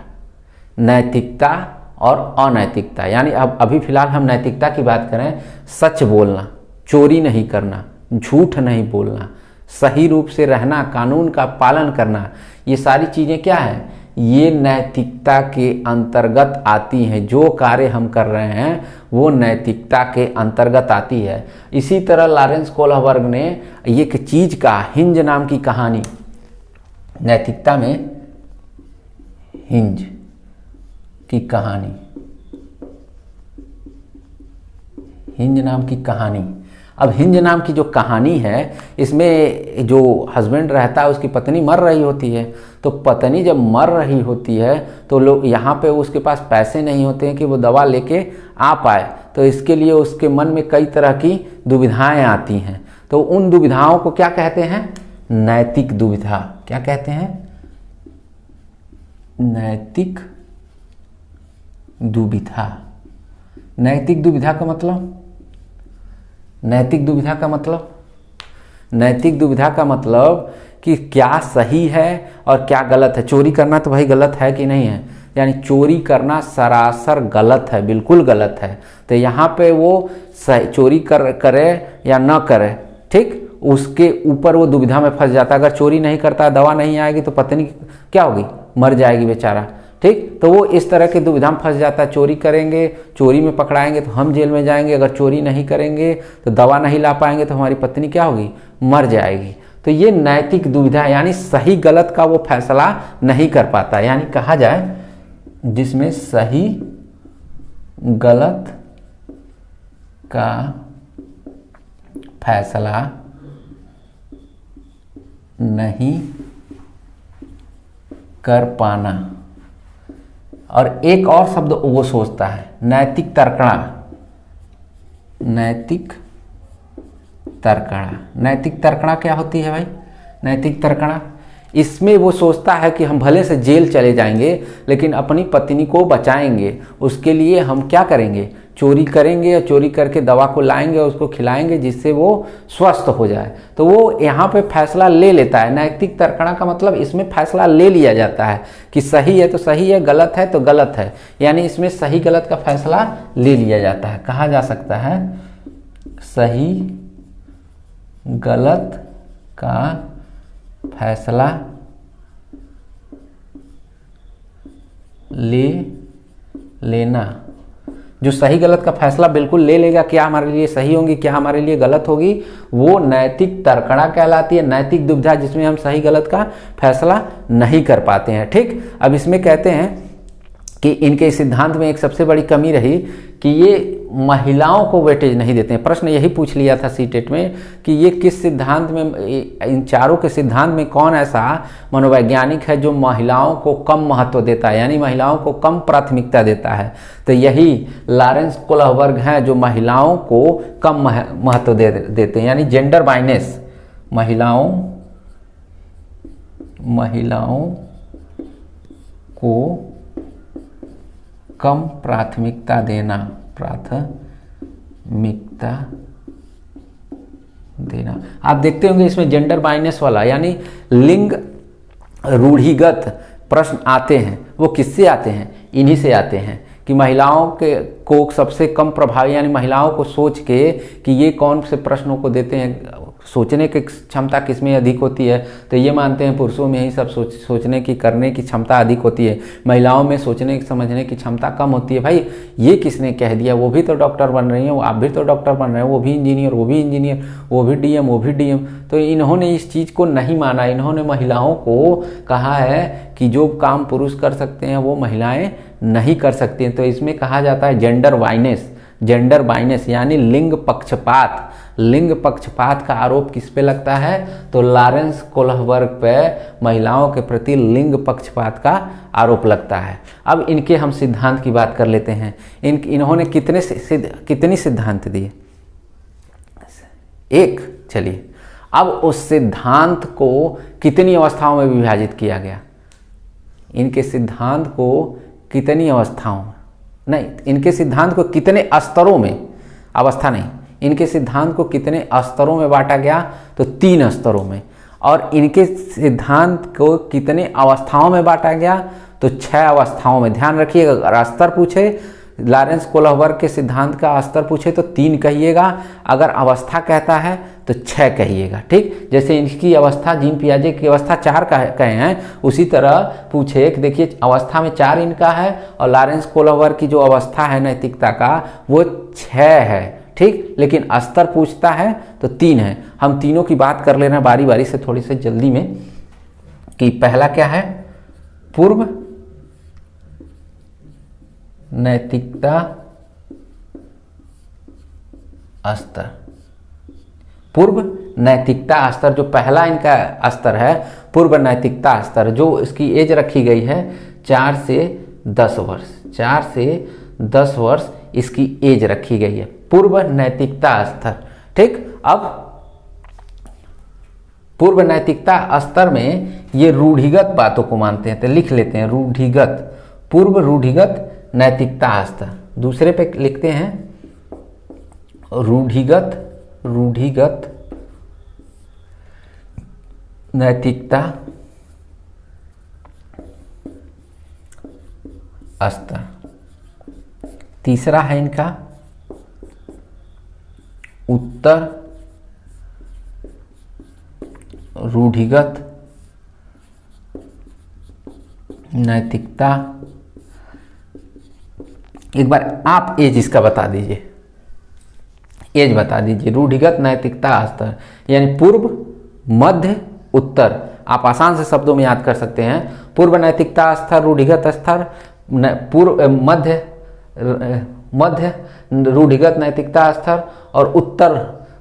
नैतिकता और अनैतिकता। यानी अब अभी फिलहाल हम नैतिकता की बात करें, सच बोलना, चोरी नहीं करना, झूठ नहीं बोलना, सही रूप से रहना, कानून का पालन करना, ये सारी चीज़ें क्या है? ये नैतिकता के अंतर्गत आती हैं। जो कार्य हम कर रहे हैं वो नैतिकता के अंतर्गत आती है। इसी तरह लॉरेंस कोलहबर्ग ने एक चीज़ का, हिंज नाम की कहानी, नैतिकता में हिंज की कहानी, हिंज नाम की कहानी। अब हिंज नाम की जो कहानी है, इसमें जो हस्बैंड रहता है उसकी पत्नी मर रही होती है। तो पत्नी जब मर रही होती है तो लोग यहाँ पे उसके पास पैसे नहीं होते हैं कि वो दवा लेके आ पाए। तो इसके लिए उसके मन में कई तरह की दुविधाएं आती हैं। तो उन दुविधाओं को क्या कहते हैं? नैतिक दुविधा। क्या कहते हैं? नैतिक दुविधा। नैतिक दुविधा का मतलब, नैतिक दुविधा का मतलब, नैतिक दुविधा का मतलब कि क्या सही है और क्या गलत है। चोरी करना तो भाई गलत है कि नहीं है? यानी चोरी करना सरासर गलत है, बिल्कुल गलत है। तो यहाँ पे वो चोरी करे या न करे, ठीक, उसके ऊपर वो दुविधा में फंस जाता है। अगर चोरी नहीं करता, दवा नहीं आएगी तो पत्नी क्या होगी? मर जाएगी बेचारा, ठीक। तो वो इस तरह की दुविधा में फंस जाता है। चोरी करेंगे, चोरी में पकड़ाएंगे तो हम जेल में जाएंगे, अगर चोरी नहीं करेंगे तो दवा नहीं ला पाएंगे तो हमारी पत्नी क्या होगी? मर जाएगी। तो ये नैतिक दुविधा है, यानी सही गलत का वो फैसला नहीं कर पाता। यानी कहा जाए जिसमें सही गलत का फैसला नहीं कर पाना। और एक और शब्द वो सोचता है, नैतिक तर्कणा। नैतिक तर्कणा। नैतिक तर्कणा क्या होती है भाई? नैतिक तर्कणा, इसमें वो सोचता है कि हम भले से जेल चले जाएंगे लेकिन अपनी पत्नी को बचाएंगे। उसके लिए हम क्या करेंगे? चोरी करेंगे और चोरी करके दवा को लाएंगे और उसको खिलाएंगे जिससे वो स्वस्थ हो जाए। तो वो यहाँ पे फैसला ले लेता है। नैतिक तर्कणा का मतलब इसमें फैसला ले लिया जाता है कि सही है तो सही है, गलत है तो गलत है। यानी इसमें सही गलत का फैसला ले लिया जाता है। कहा जा सकता है सही गलत का फैसला ले लेना। जो सही गलत का फैसला बिल्कुल ले लेगा, क्या हमारे लिए सही होगी, क्या हमारे लिए गलत होगी, वो नैतिक तर्कणा कहलाती है। नैतिक दुविधा जिसमें हम सही गलत का फैसला नहीं कर पाते हैं, ठीक। अब इसमें कहते हैं कि इनके सिद्धांत में एक सबसे बड़ी कमी रही कि ये महिलाओं को वेटेज नहीं देते हैं। प्रश्न यही पूछ लिया था सीटेट में कि ये किस सिद्धांत में, इन चारों के सिद्धांत में कौन ऐसा मनोवैज्ञानिक है जो महिलाओं को कम महत्व देता है, यानी महिलाओं को कम प्राथमिकता देता है। तो यही लॉरेंस कोलहबर्ग हैं जो महिलाओं को कम महत्व देते हैं, यानी जेंडर बाइनेस, महिलाओं महिलाओं को कम प्राथमिकता देना, प्राथमिकता देना। आप देखते होंगे इसमें जेंडर बाइनेस वाला यानी लिंग रूढ़िगत प्रश्न आते हैं। वो किससे आते हैं? इन्हीं से आते हैं कि महिलाओं को सबसे कम प्रभावी, यानी महिलाओं को सोच के कि ये कौन से प्रश्नों को देते हैं, सोचने की क्षमता किसमें अधिक होती है, तो ये मानते हैं पुरुषों में ही सब सोचने की, करने की क्षमता अधिक होती है, महिलाओं में सोचने समझने की क्षमता कम होती है। भाई ये किसने कह दिया? वो भी तो डॉक्टर बन रही हैं, आप भी तो डॉक्टर बन रहे हैं, वो भी इंजीनियर, वो भी इंजीनियर, वो भी डीएम, वो भी डीएम। तो इन्होंने इस चीज़ को नहीं माना। इन्होंने महिलाओं को कहा है कि जो काम पुरुष कर सकते हैं वो महिलाएं नहीं कर सकती हैं। तो इसमें कहा जाता है जेंडर बाइनेस। जेंडर बाइनेस यानी लिंग पक्षपात। लिंग पक्षपात का आरोप किस पे लगता है? तो लॉरेंस कोहलबर्ग पे महिलाओं के प्रति लिंग पक्षपात का आरोप लगता है। अब इनके हम सिद्धांत की बात कर लेते हैं। इन्होंने कितनी सिद्धांत दिए? एक। चलिए, अब उस सिद्धांत को कितनी अवस्थाओं में विभाजित किया गया? इनके सिद्धांत को कितनी अवस्थाओं में नहीं, इनके सिद्धांत को कितने स्तरों में, अवस्था नहीं, इनके सिद्धांत को कितने स्तरों में बांटा गया? तो 3 स्तरों में। और इनके सिद्धांत को कितने अवस्थाओं में बांटा गया? तो 6 अवस्थाओं में। ध्यान रखिएगा, अगर स्तर पूछे, लॉरेंस कोहलबर्ग के सिद्धांत का स्तर पूछे तो 3 कहिएगा, अगर अवस्था कहता है तो 6 कहिएगा। ठीक, जैसे इनकी अवस्था, जीन पियाजे की अवस्था 4 कहे हैं, उसी तरह पूछे कि देखिए अवस्था में 4 इनका है और लॉरेंस कोहलबर्ग की जो अवस्था है नैतिकता का वो 6 है। ठीक, लेकिन स्तर पूछता है तो 3 है। हम तीनों की बात कर लेना बारी बारी से, थोड़ी से जल्दी में, कि पहला क्या है? पूर्व नैतिकता स्तर। पूर्व नैतिकता स्तर जो पहला इनका स्तर है, पूर्व नैतिकता स्तर, जो इसकी एज रखी गई है 4 से 10 वर्ष। 4 से 10 वर्ष इसकी एज रखी गई है, पूर्व नैतिकता स्तर। ठीक, अब पूर्व नैतिकता स्तर में ये रूढ़िगत बातों को मानते हैं, तो लिख लेते हैं रूढ़िगत, पूर्व रूढ़िगत नैतिकता स्तर। दूसरे पे लिखते हैं रूढ़िगत नैतिकता स्तर। तीसरा है इनका उत्तर रूढ़िगत नैतिकता। एक बार आप एज इसका बता दीजिए, एज बता दीजिए। रूढ़िगत नैतिकता स्तर यानी पूर्व, मध्य, उत्तर। आप आसान से शब्दों में याद कर सकते हैं। पूर्व नैतिकता स्तर, रूढ़िगत स्तर, पूर्व, मध्य रूढ़िगत नैतिकता स्तर और उत्तर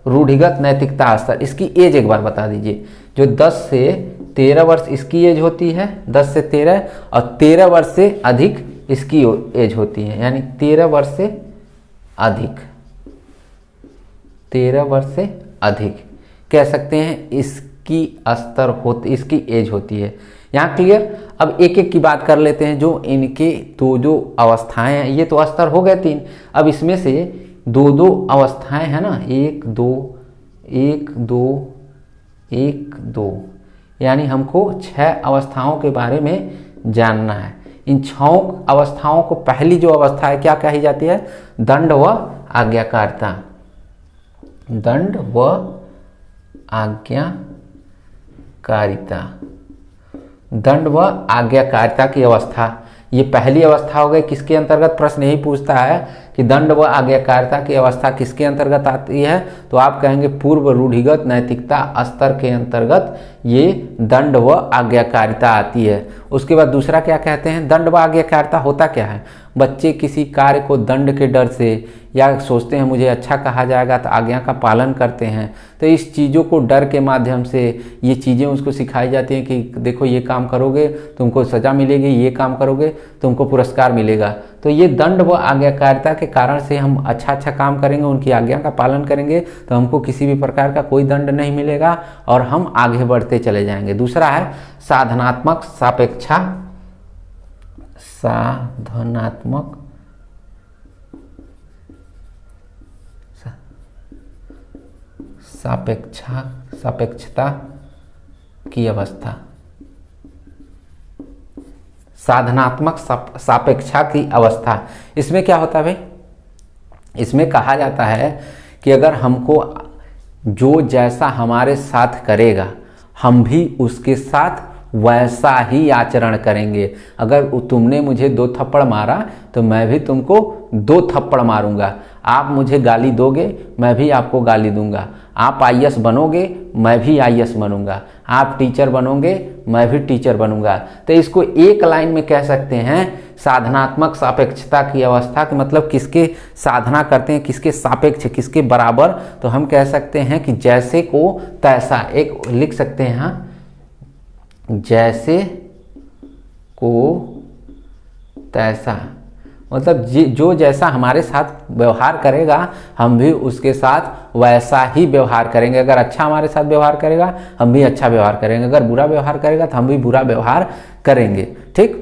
रूढ़िगत नैतिकता स्तर। इसकी एज एक बार बता दीजिए। जो 10 से 13 वर्ष इसकी एज होती है, 10 से 13, और 13 वर्ष से अधिक इसकी एज होती है, यानी 13 वर्ष से अधिक, 13 वर्ष से अधिक कह सकते हैं इसकी स्तर होती, इसकी एज होती है। यहाँ क्लियर। अब एक एक की बात कर लेते हैं। जो इनके तो जो अवस्थाएं हैं, ये तो स्तर हो गए 3। अब इसमें से 2 अवस्थाएं हैं ना, 1 2 1 2 1 2, यानी हमको 6 अवस्थाओं के बारे में जानना है। इन 6 अवस्थाओं को पहली जो अवस्था है क्या कही जाती है? दंड व आज्ञाकारिता। दंड व आज्ञाकारिता, दंड व आज्ञाकारिता की अवस्था, ये पहली अवस्था हो गई। किसके अंतर्गत? प्रश्न यही पूछता है कि दंड व आज्ञाकारिता की अवस्था किसके अंतर्गत आती है? तो आप कहेंगे पूर्व रूढ़िगत नैतिकता स्तर के अंतर्गत ये दंड व आज्ञाकारिता आती है। उसके बाद दूसरा क्या कहते हैं? दंड व आज्ञाकारिता होता क्या है? बच्चे किसी कार्य को दंड के डर से या सोचते हैं मुझे अच्छा कहा जाएगा तो आज्ञा का पालन करते हैं। तो इस चीज़ों को डर के माध्यम से ये चीज़ें उसको सिखाई जाती हैं कि देखो ये काम करोगे तुमको सज़ा मिलेगी, ये काम करोगे तुमको पुरस्कार मिलेगा। तो ये दंड व आज्ञाकारिता के कारण से हम अच्छा काम करेंगे, उनकी आज्ञा का पालन करेंगे तो हमको किसी भी प्रकार का कोई दंड नहीं मिलेगा और हम आगे बढ़ते चले जाएंगे। दूसरा है साधनात्मक सापेक्षा, साधनात्मक सापेक्षता की अवस्था। साधनात्मक सापेक्षा की अवस्था, इसमें क्या होता है भाई? इसमें कहा जाता है कि अगर हमको जो जैसा हमारे साथ करेगा हम भी उसके साथ वैसा ही आचरण करेंगे। अगर तुमने मुझे 2 थप्पड़ मारा तो मैं भी तुमको 2 थप्पड़ मारूंगा। आप मुझे गाली दोगे मैं भी आपको गाली दूंगा। आप आईएएस बनोगे मैं भी आईएएस बनूंगा। आप टीचर बनोगे मैं भी टीचर बनूंगा। तो इसको एक लाइन में कह सकते हैं साधनात्मक सापेक्षता की अवस्था के मतलब किसके साधना करते हैं, किसके सापेक्ष, किसके बराबर। तो हम कह सकते हैं कि जैसे को तैसा, एक लिख सकते हैं हाँ, जैसे को तैसा, मतलब जो जैसा हमारे साथ व्यवहार करेगा हम भी उसके साथ वैसा ही व्यवहार करेंगे। अगर अच्छा हमारे साथ व्यवहार करेगा हम भी अच्छा व्यवहार करेंगे, अगर बुरा व्यवहार करेगा तो हम भी बुरा व्यवहार करेंगे। ठीक,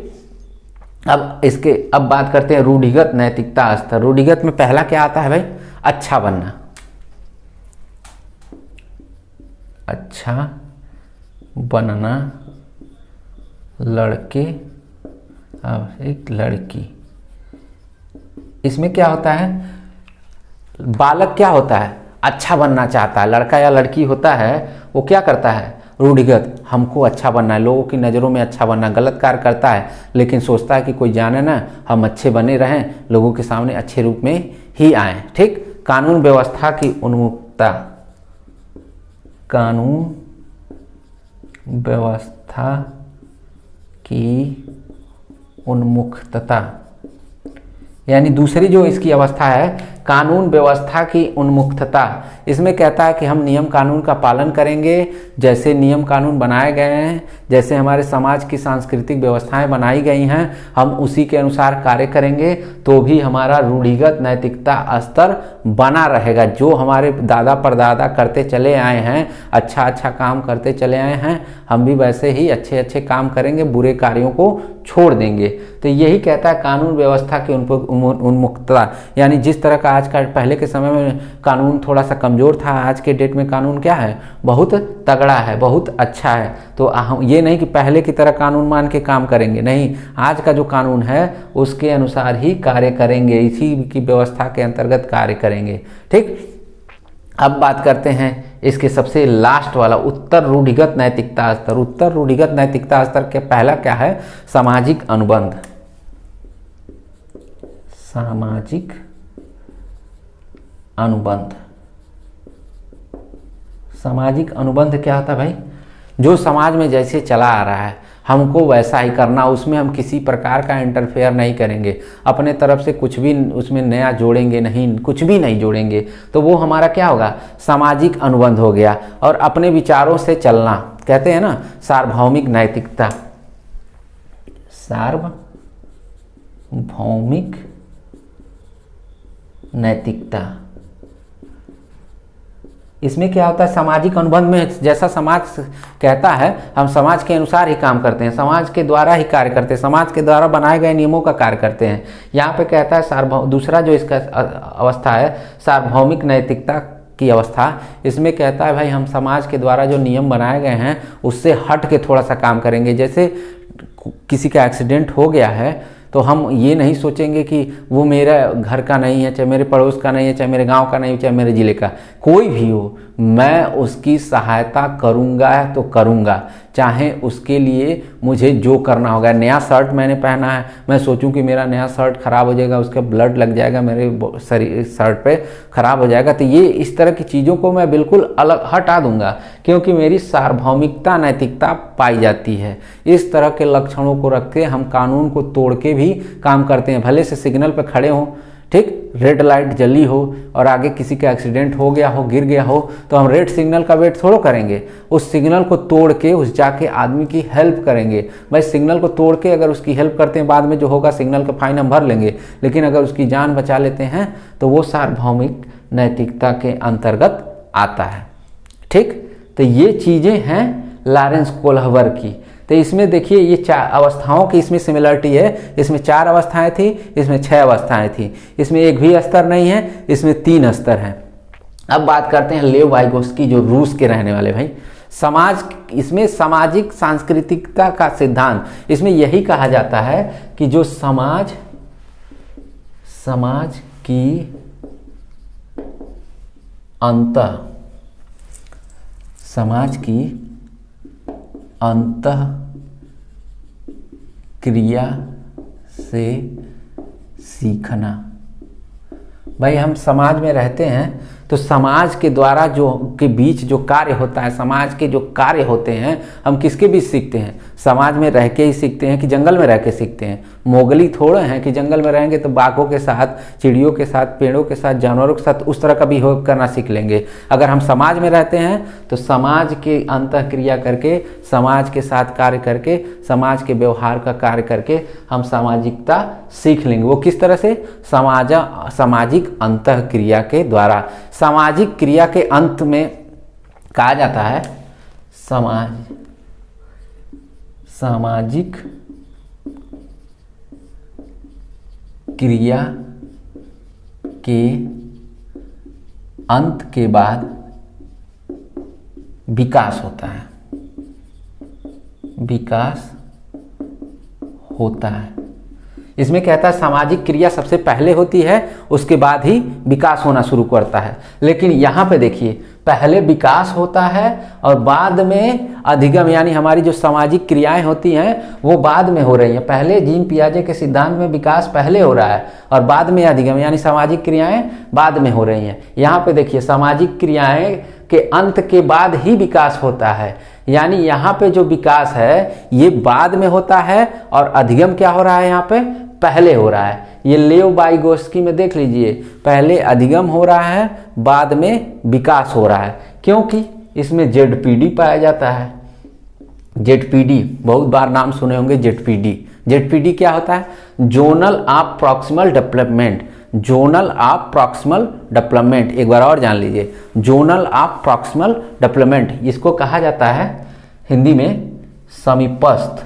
अब बात करते हैं रूढ़िगत नैतिकता स्तर। रूढ़िगत में पहला क्या आता है भाई? अच्छा बनना। अच्छा बनना, लड़के अब एक लड़की। इसमें क्या होता है? बालक क्या होता है? अच्छा बनना चाहता है। लड़का या लड़की होता है वो क्या करता है? रूढ़िगत, हमको अच्छा बनना है, लोगों की नज़रों में अच्छा बनना। गलत कार्य करता है लेकिन सोचता है कि कोई जाने ना, हम अच्छे बने रहें, लोगों के सामने अच्छे रूप में ही आएँ। ठीक, कानून व्यवस्था की उन्मुखता, कानून व्यवस्था की उन्मुखता, यानी दूसरी जो इसकी अवस्था है कानून व्यवस्था की उन्मुखता। इसमें कहता है कि हम नियम कानून का पालन करेंगे, जैसे नियम कानून बनाए गए हैं, जैसे हमारे समाज की सांस्कृतिक व्यवस्थाएं बनाई गई हैं हम उसी के अनुसार कार्य करेंगे तो भी हमारा रूढ़िगत नैतिकता स्तर बना रहेगा। जो हमारे दादा परदादा करते चले आए हैं, अच्छा काम करते चले आए हैं, हम भी वैसे ही अच्छे काम करेंगे, बुरे कार्यों को छोड़ देंगे। तो यही कहता है कानून व्यवस्था की उन्मुखता, यानी जिस तरह का आज का, पहले के समय में कानून थोड़ा सा कमज़ोर था, आज के डेट में कानून क्या है? बहुत तगड़ा है, बहुत अच्छा है। तो ये नहीं कि पहले की तरह कानून मान के काम करेंगे, नहीं, आज का जो कानून है उसके अनुसार ही कार्य करेंगे, इसी की व्यवस्था के अंतर्गत कार्य करेंगे। ठीक, अब बात करते हैं इसके सबसे लास्ट वाला उत्तर रूढ़िगत नैतिकता स्तर। उत्तर रूढ़िगत नैतिकता स्तर के पहला क्या है? सामाजिक अनुबंध। सामाजिक अनुबंध। सामाजिक अनुबंध क्या होता है भाई? जो समाज में जैसे चला आ रहा है हमको वैसा ही करना, उसमें हम किसी प्रकार का इंटरफेयर नहीं करेंगे, अपने तरफ से कुछ भी उसमें नया जोड़ेंगे नहीं, कुछ भी नहीं जोड़ेंगे। तो वो हमारा क्या होगा? सामाजिक अनुबंध हो गया। और अपने विचारों से चलना, कहते हैं ना सार्वभौमिक नैतिकता। सार्वभौमिक नैतिकता, इसमें क्या होता है? सामाजिक अनुबंध में जैसा समाज कहता है हम समाज के अनुसार ही काम करते हैं, समाज के द्वारा ही कार्य करते हैं, समाज के द्वारा बनाए गए नियमों का कार्य करते हैं। यहाँ पे कहता है दूसरा जो इसका अवस्था है सार्वभौमिक नैतिकता की अवस्था। इसमें कहता है भाई हम समाज के द्वारा जो नियम बनाए गए हैं उससे हट के थोड़ा सा काम करेंगे। जैसे किसी का एक्सीडेंट हो गया है तो हम ये नहीं सोचेंगे कि वो मेरा घर का नहीं है, चाहे मेरे पड़ोस का नहीं है, चाहे मेरे गांव का नहीं है, चाहे मेरे ज़िले का कोई भी हो, मैं उसकी सहायता करूंगा तो करूंगा, चाहे उसके लिए मुझे जो करना होगा। नया शर्ट मैंने पहना है, मैं सोचूं कि मेरा नया शर्ट ख़राब हो जाएगा, उसका ब्लड लग जाएगा मेरे शरीर शर्ट पे ख़राब हो जाएगा, तो ये इस तरह की चीज़ों को मैं बिल्कुल अलग हटा दूंगा क्योंकि मेरी सार्वभौमिकता नैतिकता पाई जाती है। इस तरह के लक्षणों को रख के हम कानून को तोड़ के भी काम करते हैं। भले से सिग्नल पर खड़े हों, ठीक, रेड लाइट जली हो और आगे किसी का एक्सीडेंट हो गया हो, गिर गया हो, तो हम रेड सिग्नल का वेट थोड़ा करेंगे, उस सिग्नल को तोड़ के उस जाके आदमी की हेल्प करेंगे। भाई सिग्नल को तोड़ के अगर उसकी हेल्प करते हैं, बाद में जो होगा सिग्नल का फाइन हम भर लेंगे, लेकिन अगर उसकी जान बचा लेते हैं तो वो सार्वभौमिक नैतिकता के अंतर्गत आता है। ठीक, तो ये चीज़ें हैं लॉरेंस कोल्हवर की। तो इसमें देखिए ये 4 अवस्थाओं की इसमें सिमिलरिटी है। इसमें 4 अवस्थाएं थी, इसमें 6 अवस्थाएं थी। इसमें एक भी स्तर नहीं है, इसमें 3 स्तर हैं। अब बात करते हैं लेव वाइगोस्की, जो रूस के रहने वाले भाई। समाज, इसमें सामाजिक सांस्कृतिकता का सिद्धांत, इसमें यही कहा जाता है कि जो समाज की अंतः क्रिया से सीखना। भाई हम समाज में रहते हैं तो समाज के द्वारा जो के बीच जो कार्य होता है, समाज के जो कार्य होते हैं, हम किसके बीच सीखते हैं? समाज में रह के ही सीखते हैं कि जंगल में रह के सीखते हैं? मोगली थोड़े हैं कि जंगल में रहेंगे तो बाघों के साथ, चिड़ियों के साथ, पेड़ों के साथ, जानवरों के साथ उस तरह का बिहेव करना सीख लेंगे। अगर हम समाज में रहते हैं तो समाज के अंतःक्रिया करके, समाज के साथ कार्य करके, समाज के व्यवहार का कार्य करके हम सामाजिकता सीख लेंगे। वो किस तरह से? सामाजिक अंतःक्रिया के द्वारा। सामाजिक क्रिया के अंत में कहा जाता है सामाजिक क्रिया के अंत के बाद विकास होता है। विकास होता है। इसमें कहता है सामाजिक क्रिया सबसे पहले होती है, उसके बाद ही विकास होना शुरू करता है। लेकिन यहाँ पे देखिए, पहले विकास होता है और बाद में अधिगम, यानी हमारी जो सामाजिक क्रियाएं होती हैं वो बाद में हो रही हैं। पहले जीन पियाजे के सिद्धांत में विकास पहले हो रहा है और बाद में अधिगम, यानी सामाजिक क्रियाएं बाद में हो रही हैं। यहाँ पे देखिए, सामाजिक क्रियाएं के अंत के बाद ही विकास होता है, यानी यहाँ पे जो विकास है ये बाद में होता है और अधिगम क्या हो रहा है? यहाँ पे पहले हो रहा है। ये लेव वाइगोस्की में देख लीजिए, पहले अधिगम हो रहा है, बाद में विकास हो रहा है, क्योंकि इसमें जेडपीडी पाया जाता है। जेडपीडी बहुत बार नाम सुने होंगे। जेडपीडी क्या होता है? Zonal of proximal development. Zonal of proximal development, एक बार और जान लीजिए, जोनल ऑफ प्रॉक्सिमल डेवलपमेंट, इसको कहा जाता है हिंदी में समीपस्थ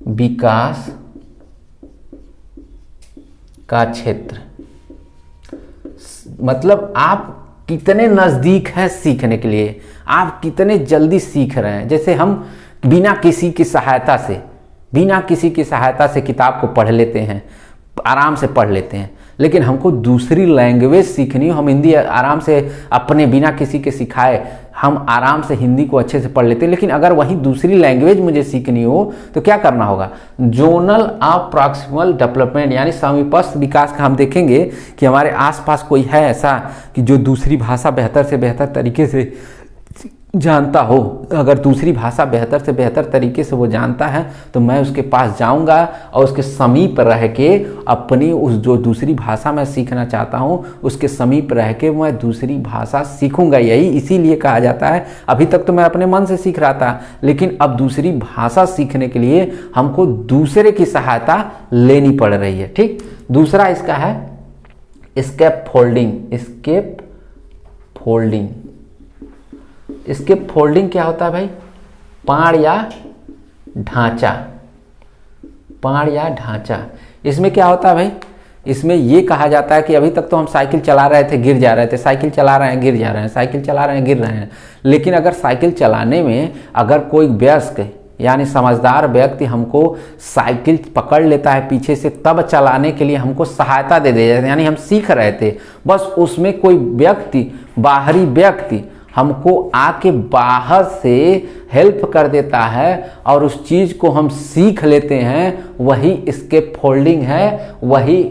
विकास का क्षेत्र। मतलब आप कितने नजदीक हैं सीखने के लिए, आप कितने जल्दी सीख रहे हैं। जैसे हम बिना किसी की सहायता से किताब को पढ़ लेते हैं, आराम से पढ़ लेते हैं, लेकिन हमको दूसरी लैंग्वेज सीखनी हो, हम हिंदी आराम से अपने बिना किसी के सिखाए हम आराम से हिंदी को अच्छे से पढ़ लेते हैं। लेकिन अगर वहीं दूसरी लैंग्वेज मुझे सीखनी हो तो क्या करना होगा? जोनल ऑफ प्रॉक्सिमल डेवलपमेंट, यानी समीपस्थ विकास का हम देखेंगे कि हमारे आसपास कोई है ऐसा कि जो दूसरी भाषा बेहतर से बेहतर तरीके से जानता हो। अगर दूसरी भाषा बेहतर से बेहतर तरीके से वो जानता है तो मैं उसके पास जाऊंगा और उसके समीप रह के अपनी उस जो दूसरी भाषा मैं सीखना चाहता हूँ उसके समीप रह के मैं दूसरी भाषा सीखूंगा। यही इसीलिए कहा जाता है, अभी तक तो मैं अपने मन से सीख रहा था, लेकिन अब दूसरी भाषा सीखने के लिए हमको दूसरे की सहायता लेनी पड़ रही है। ठीक, दूसरा इसका है स्केप फोल्डिंग क्या होता है भाई? पाड़ या ढांचा। इसमें क्या होता है भाई? इसमें ये कहा जाता है कि अभी तक तो हम साइकिल चला रहे थे, गिर जा रहे थे, साइकिल चला रहे हैं, गिर जा रहे हैं, साइकिल चला रहे हैं, गिर रहे हैं। लेकिन अगर साइकिल चलाने में अगर कोई वयस्क यानी समझदार व्यक्ति हमको साइकिल पकड़ लेता है पीछे से, तब चलाने के लिए हमको सहायता दे दे, यानी हम सीख रहे थे, बस उसमें कोई व्यक्ति, बाहरी व्यक्ति हमको आके बाहर से हेल्प कर देता है और उस चीज़ को हम सीख लेते हैं, वही स्केप फोल्डिंग है, वही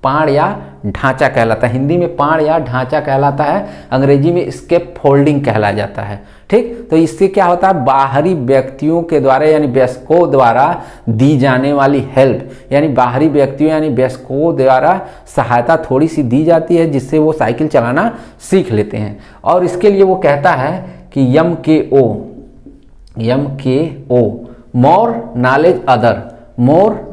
पाड़ या ढांचा कहलाता है। हिंदी में पाड़ या ढांचा कहलाता है, अंग्रेजी में स्केप फोल्डिंग कहला जाता है। ठीक, तो इससे क्या होता है, बाहरी व्यक्तियों के द्वारा यानी वयस्कों द्वारा दी जाने वाली हेल्प, यानी बाहरी व्यक्तियों यानी वयस्कों द्वारा सहायता थोड़ी सी दी जाती है, जिससे वो साइकिल चलाना सीख लेते हैं। और इसके लिए वो कहता है कि MKO मोर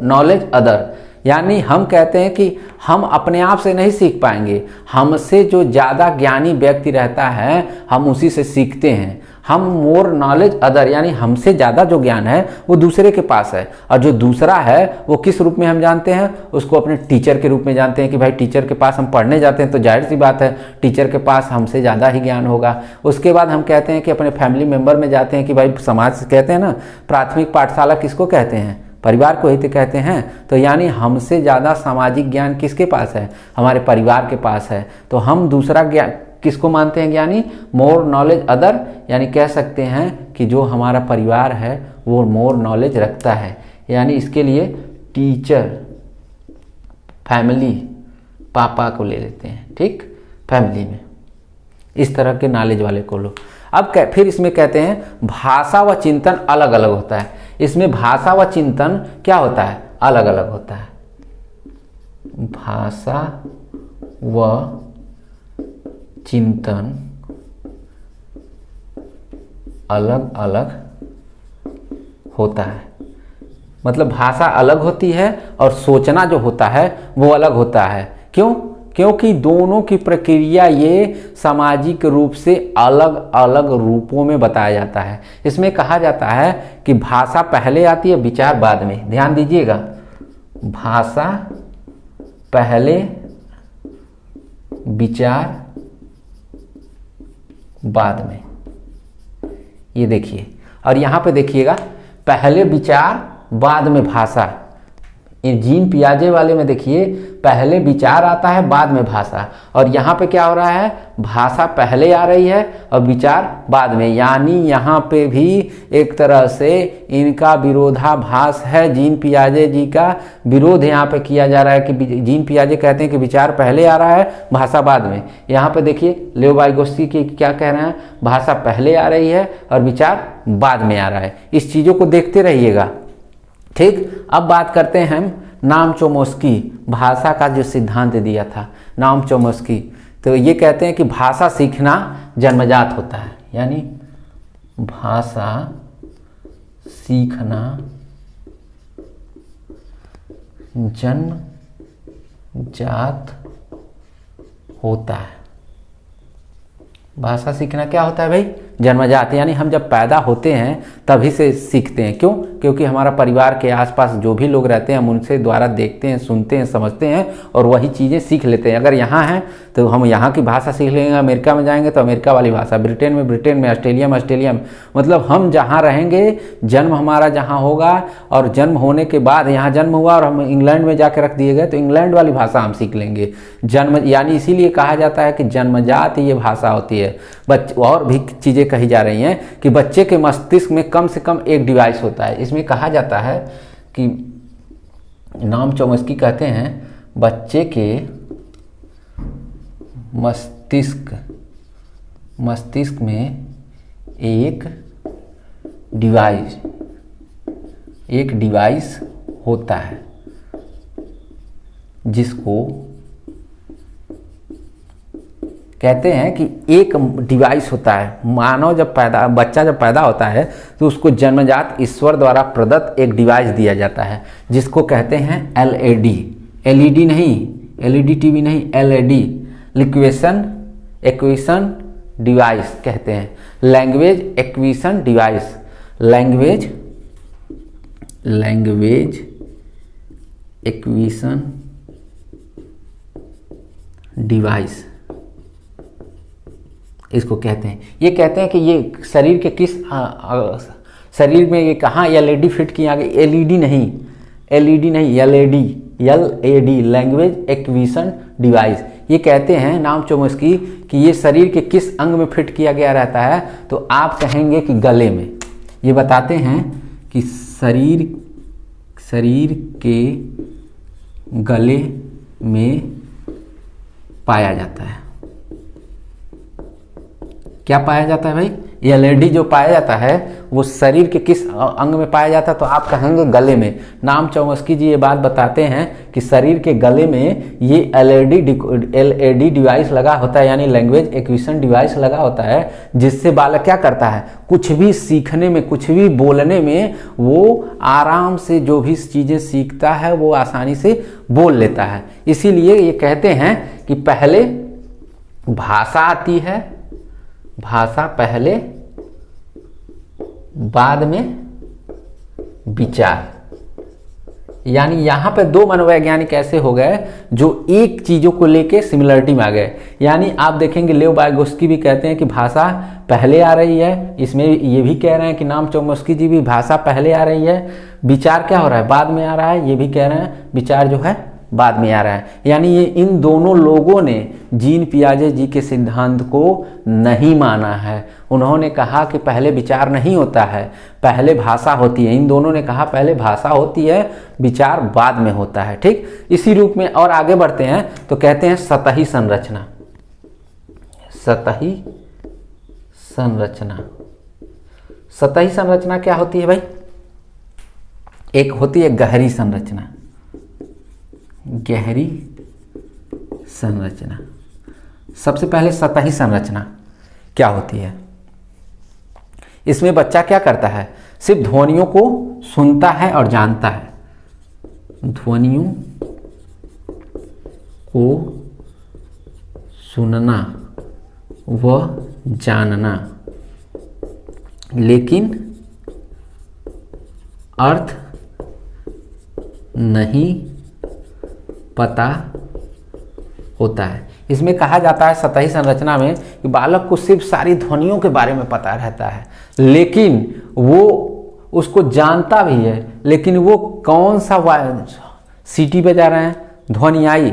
नॉलेज अदर, यानी हम कहते हैं कि हम अपने आप से नहीं सीख पाएंगे, हमसे जो ज़्यादा ज्ञानी व्यक्ति रहता है हम उसी से सीखते हैं। हम मोर नॉलेज अदर यानी हमसे ज़्यादा जो ज्ञान है वो दूसरे के पास है, और जो दूसरा है वो किस रूप में हम जानते हैं, उसको अपने टीचर के रूप में जानते हैं कि भाई टीचर के पास हम पढ़ने जाते हैं तो जाहिर सी बात है टीचर के पास हमसे ज़्यादा ही ज्ञान होगा। उसके बाद हम कहते हैं कि अपने फैमिली मेम्बर में जाते हैं कि भाई समाज कहते हैं ना, प्राथमिक पाठशाला किसको कहते हैं, परिवार को ही तो कहते हैं। तो यानी हमसे ज़्यादा सामाजिक ज्ञान किसके पास है, हमारे परिवार के पास है। तो हम दूसरा ज्ञान किसको मानते हैं ज्ञानी, मोर नॉलेज अदर, यानी कह सकते हैं कि जो हमारा परिवार है वो मोर नॉलेज रखता है। यानी इसके लिए टीचर, फैमिली, पापा को ले लेते हैं। ठीक, फैमिली में इस तरह के नॉलेज वाले को लो। अब फिर इसमें कहते हैं भाषा व चिंतन अलग अलग होता है। इसमें भाषा व चिंतन क्या होता है, अलग अलग होता है। भाषा व चिंतन अलग अलग होता है, मतलब भाषा अलग होती है और सोचना जो होता है वो अलग होता है। क्यों? क्योंकि दोनों की प्रक्रिया ये सामाजिक रूप से अलग अलग रूपों में बताया जाता है। इसमें कहा जाता है कि भाषा पहले आती है, विचार बाद में। ध्यान दीजिएगा, भाषा पहले, विचार बाद में। ये देखिए, और यहाँ पे देखिएगा पहले विचार बाद में भाषा। जीन पियाजे वाले में देखिए पहले विचार आता है बाद में भाषा, और यहाँ पे क्या हो रहा है, भाषा पहले आ रही है और विचार बाद में। यानी यहाँ पे भी एक तरह से इनका विरोधाभास है। जीन पियाजे जी का विरोध यहाँ पे किया जा रहा है कि जीन पियाजे कहते हैं कि विचार पहले आ रहा है, भाषा बाद में। यहाँ पे देखिए लेओ वाइगोत्स्की की क्या कह रहे हैं, भाषा पहले आ रही है और विचार बाद में आ रहा है। इस चीज़ों को देखते रहिएगा। ठीक, अब बात करते हैं हम नाम चोमस्की, भाषा का जो सिद्धांत दिया था नाम चोमस्की। तो ये कहते हैं कि भाषा सीखना जन्मजात होता है, यानी भाषा सीखना जन्मजात होता है। भाषा सीखना क्या होता है भाई, जन्मजात, यानी हम जब पैदा होते हैं तभी से सीखते हैं। क्यों? क्योंकि हमारा परिवार के आसपास जो भी लोग रहते हैं हम उनसे द्वारा देखते हैं, सुनते हैं, समझते हैं और वही चीज़ें सीख लेते हैं। अगर यहाँ हैं तो हम यहाँ की भाषा सीख लेंगे, अमेरिका में जाएंगे तो अमेरिका वाली भाषा, ब्रिटेन में, ऑस्ट्रेलिया में, मतलब हम जहाँ रहेंगे, जन्म हमारा जहाँ होगा और जन्म होने के बाद यहाँ जन्म हुआ और हम इंग्लैंड में जाकर रख दिए गए तो इंग्लैंड वाली भाषा हम सीख लेंगे। जन्म यानी इसीलिए कहा जाता है कि जन्मजात ये भाषा होती है। और भी चीज़ें कही जा रही हैं कि बच्चे के मस्तिष्क में कम से कम एक डिवाइस होता है। इसमें कहा जाता है कि नाम चोमस्की कहते हैं बच्चे के मस्तिष्क में एक डिवाइस होता है जिसको कहते हैं कि एक डिवाइस होता है। बच्चा जब पैदा होता है तो उसको जन्मजात ईश्वर द्वारा प्रदत्त एक डिवाइस दिया जाता है जिसको कहते हैं एलईडी नहीं, एलईडी टीवी नहीं, एलईडी, एक्विजिशन डिवाइस कहते हैं, language acquisition device, language acquisition device इसको कहते हैं। ये कहते हैं कि ये शरीर के किस शरीर में ये कहाँ एलईडी फिट किया गया, एलईडी नहीं, एलईडी, लैंग्वेज एक्विजिशन डिवाइस। ये कहते हैं नाम चोमस्की कि ये शरीर के किस अंग में फिट किया गया रहता है, तो आप कहेंगे कि गले में। ये बताते हैं कि शरीर के गले में पाया जाता है। क्या पाया जाता है भाई? एलईडी जो पाया जाता है वो शरीर के किस अंग में पाया जाता है? तो आप कहेंगे गले में। नाम चौमस्की जी ये बात बताते हैं कि शरीर के गले में ये एलईडी डिवाइस लगा होता है, यानी लैंग्वेज एक्विजिशन डिवाइस लगा होता है, जिससे बालक क्या करता है, कुछ भी सीखने में, कुछ भी बोलने में वो आराम से जो भी चीज़ें सीखता है वो आसानी से बोल लेता है। इसीलिए ये कहते हैं कि पहले भाषा आती है, भाषा पहले, बाद में विचार। यानी यहां पे दो मनोवैज्ञानिक ऐसे हो गए जो एक चीजों को लेके सिमिलरिटी में आ गए। यानी आप देखेंगे लेव वाइगोस्की भी कहते हैं कि भाषा पहले आ रही है, इसमें ये भी कह रहे हैं कि नाम चौमस्की जी भी भाषा पहले आ रही है, विचार क्या हो रहा है, बाद में आ रहा है, ये भी कह रहे हैं विचार जो है बाद में आ रहा है। यानी ये इन दोनों लोगों ने जीन पियाजे जी के सिद्धांत को नहीं माना है। उन्होंने कहा कि पहले विचार नहीं होता है, पहले भाषा होती है। इन दोनों ने कहा पहले भाषा होती है, विचार बाद में होता है। ठीक, इसी रूप में और आगे बढ़ते हैं तो कहते हैं सतही संरचना। सतही संरचना, सतही संरचना क्या होती है भाई? एक होती है गहरी संरचना, गहरी संरचना। सबसे पहले सतही संरचना क्या होती है? इसमें बच्चा क्या करता है, सिर्फ ध्वनियों को सुनता है और जानता है, ध्वनियों को सुनना व जानना, लेकिन अर्थ नहीं पता होता है। इसमें कहा जाता है सतही संरचना में कि बालक को सिर्फ सारी ध्वनियों के बारे में पता रहता है, लेकिन वो उसको जानता भी है, लेकिन वो कौन सा सीटी बजा रहे हैं, ध्वनि आई,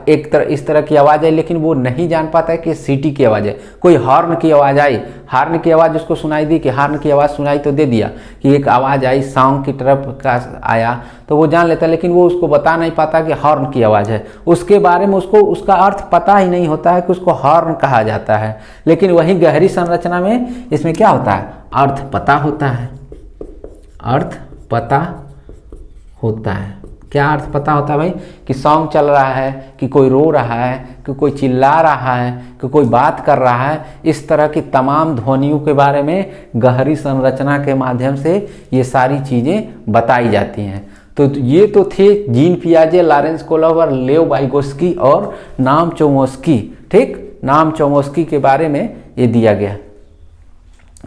एक तरह इस तरह की आवाज़ आई, लेकिन वो नहीं जान पाता है कि सीटी की आवाज़ है। कोई हॉर्न की आवाज़ आई, हॉर्न की आवाज़ उसको सुनाई दी कि हॉर्न की आवाज़ सुनाई तो दे दिया कि एक आवाज़ आई, सॉन्ग की तरफ का आया, तो वो जान लेता है, लेकिन वो उसको बता नहीं पाता कि हॉर्न की आवाज़ है। उसके बारे में उसको उसका अर्थ पता ही नहीं होता है कि उसको हॉर्न कहा जाता है। लेकिन वही गहरी संरचना में इसमें क्या होता है, अर्थ पता होता है, अर्थ पता होता है। क्या अर्थ पता होता है भाई? कि सॉन्ग चल रहा है, कि कोई रो रहा है, कि कोई चिल्ला रहा है, कि कोई बात कर रहा है। इस तरह की तमाम ध्वनियों के बारे में गहरी संरचना के माध्यम से ये सारी चीज़ें बताई जाती हैं। तो ये तो थे जीन पियाजे, लॉरेंस कोहलर, लेव वाइगोस्की और नाम चौमस्की। ठीक, नाम चौमस्की के बारे में ये दिया गया।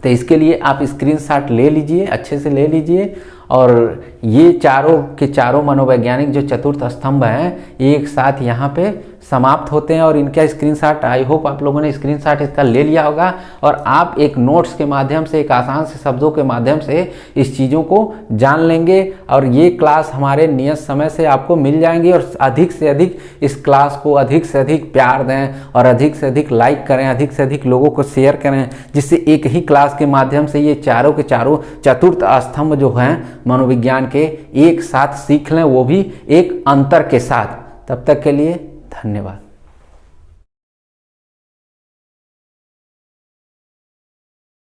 तो इसके लिए आप स्क्रीनशॉट ले लीजिए, अच्छे से ले लीजिए। और ये चारों के चारों मनोवैज्ञानिक जो चतुर्थ स्तंभ हैं एक साथ यहाँ पे समाप्त होते हैं। और इनका स्क्रीनशॉट, आई होप आप लोगों ने स्क्रीनशॉट इसका ले लिया होगा और आप एक नोट्स के माध्यम से, एक आसान से शब्दों के माध्यम से इस चीज़ों को जान लेंगे। और ये क्लास हमारे नियत समय से आपको मिल जाएंगी। और अधिक से अधिक इस क्लास को अधिक से अधिक प्यार दें और अधिक से अधिक लाइक करें, अधिक से अधिक लोगों को शेयर करें, जिससे एक ही क्लास के माध्यम से ये चारों के चारों चतुर्थ स्तंभ जो हैं मनोविज्ञान के एक साथ सीख लें, वो भी एक अंतर के साथ। तब तक के लिए धन्यवाद।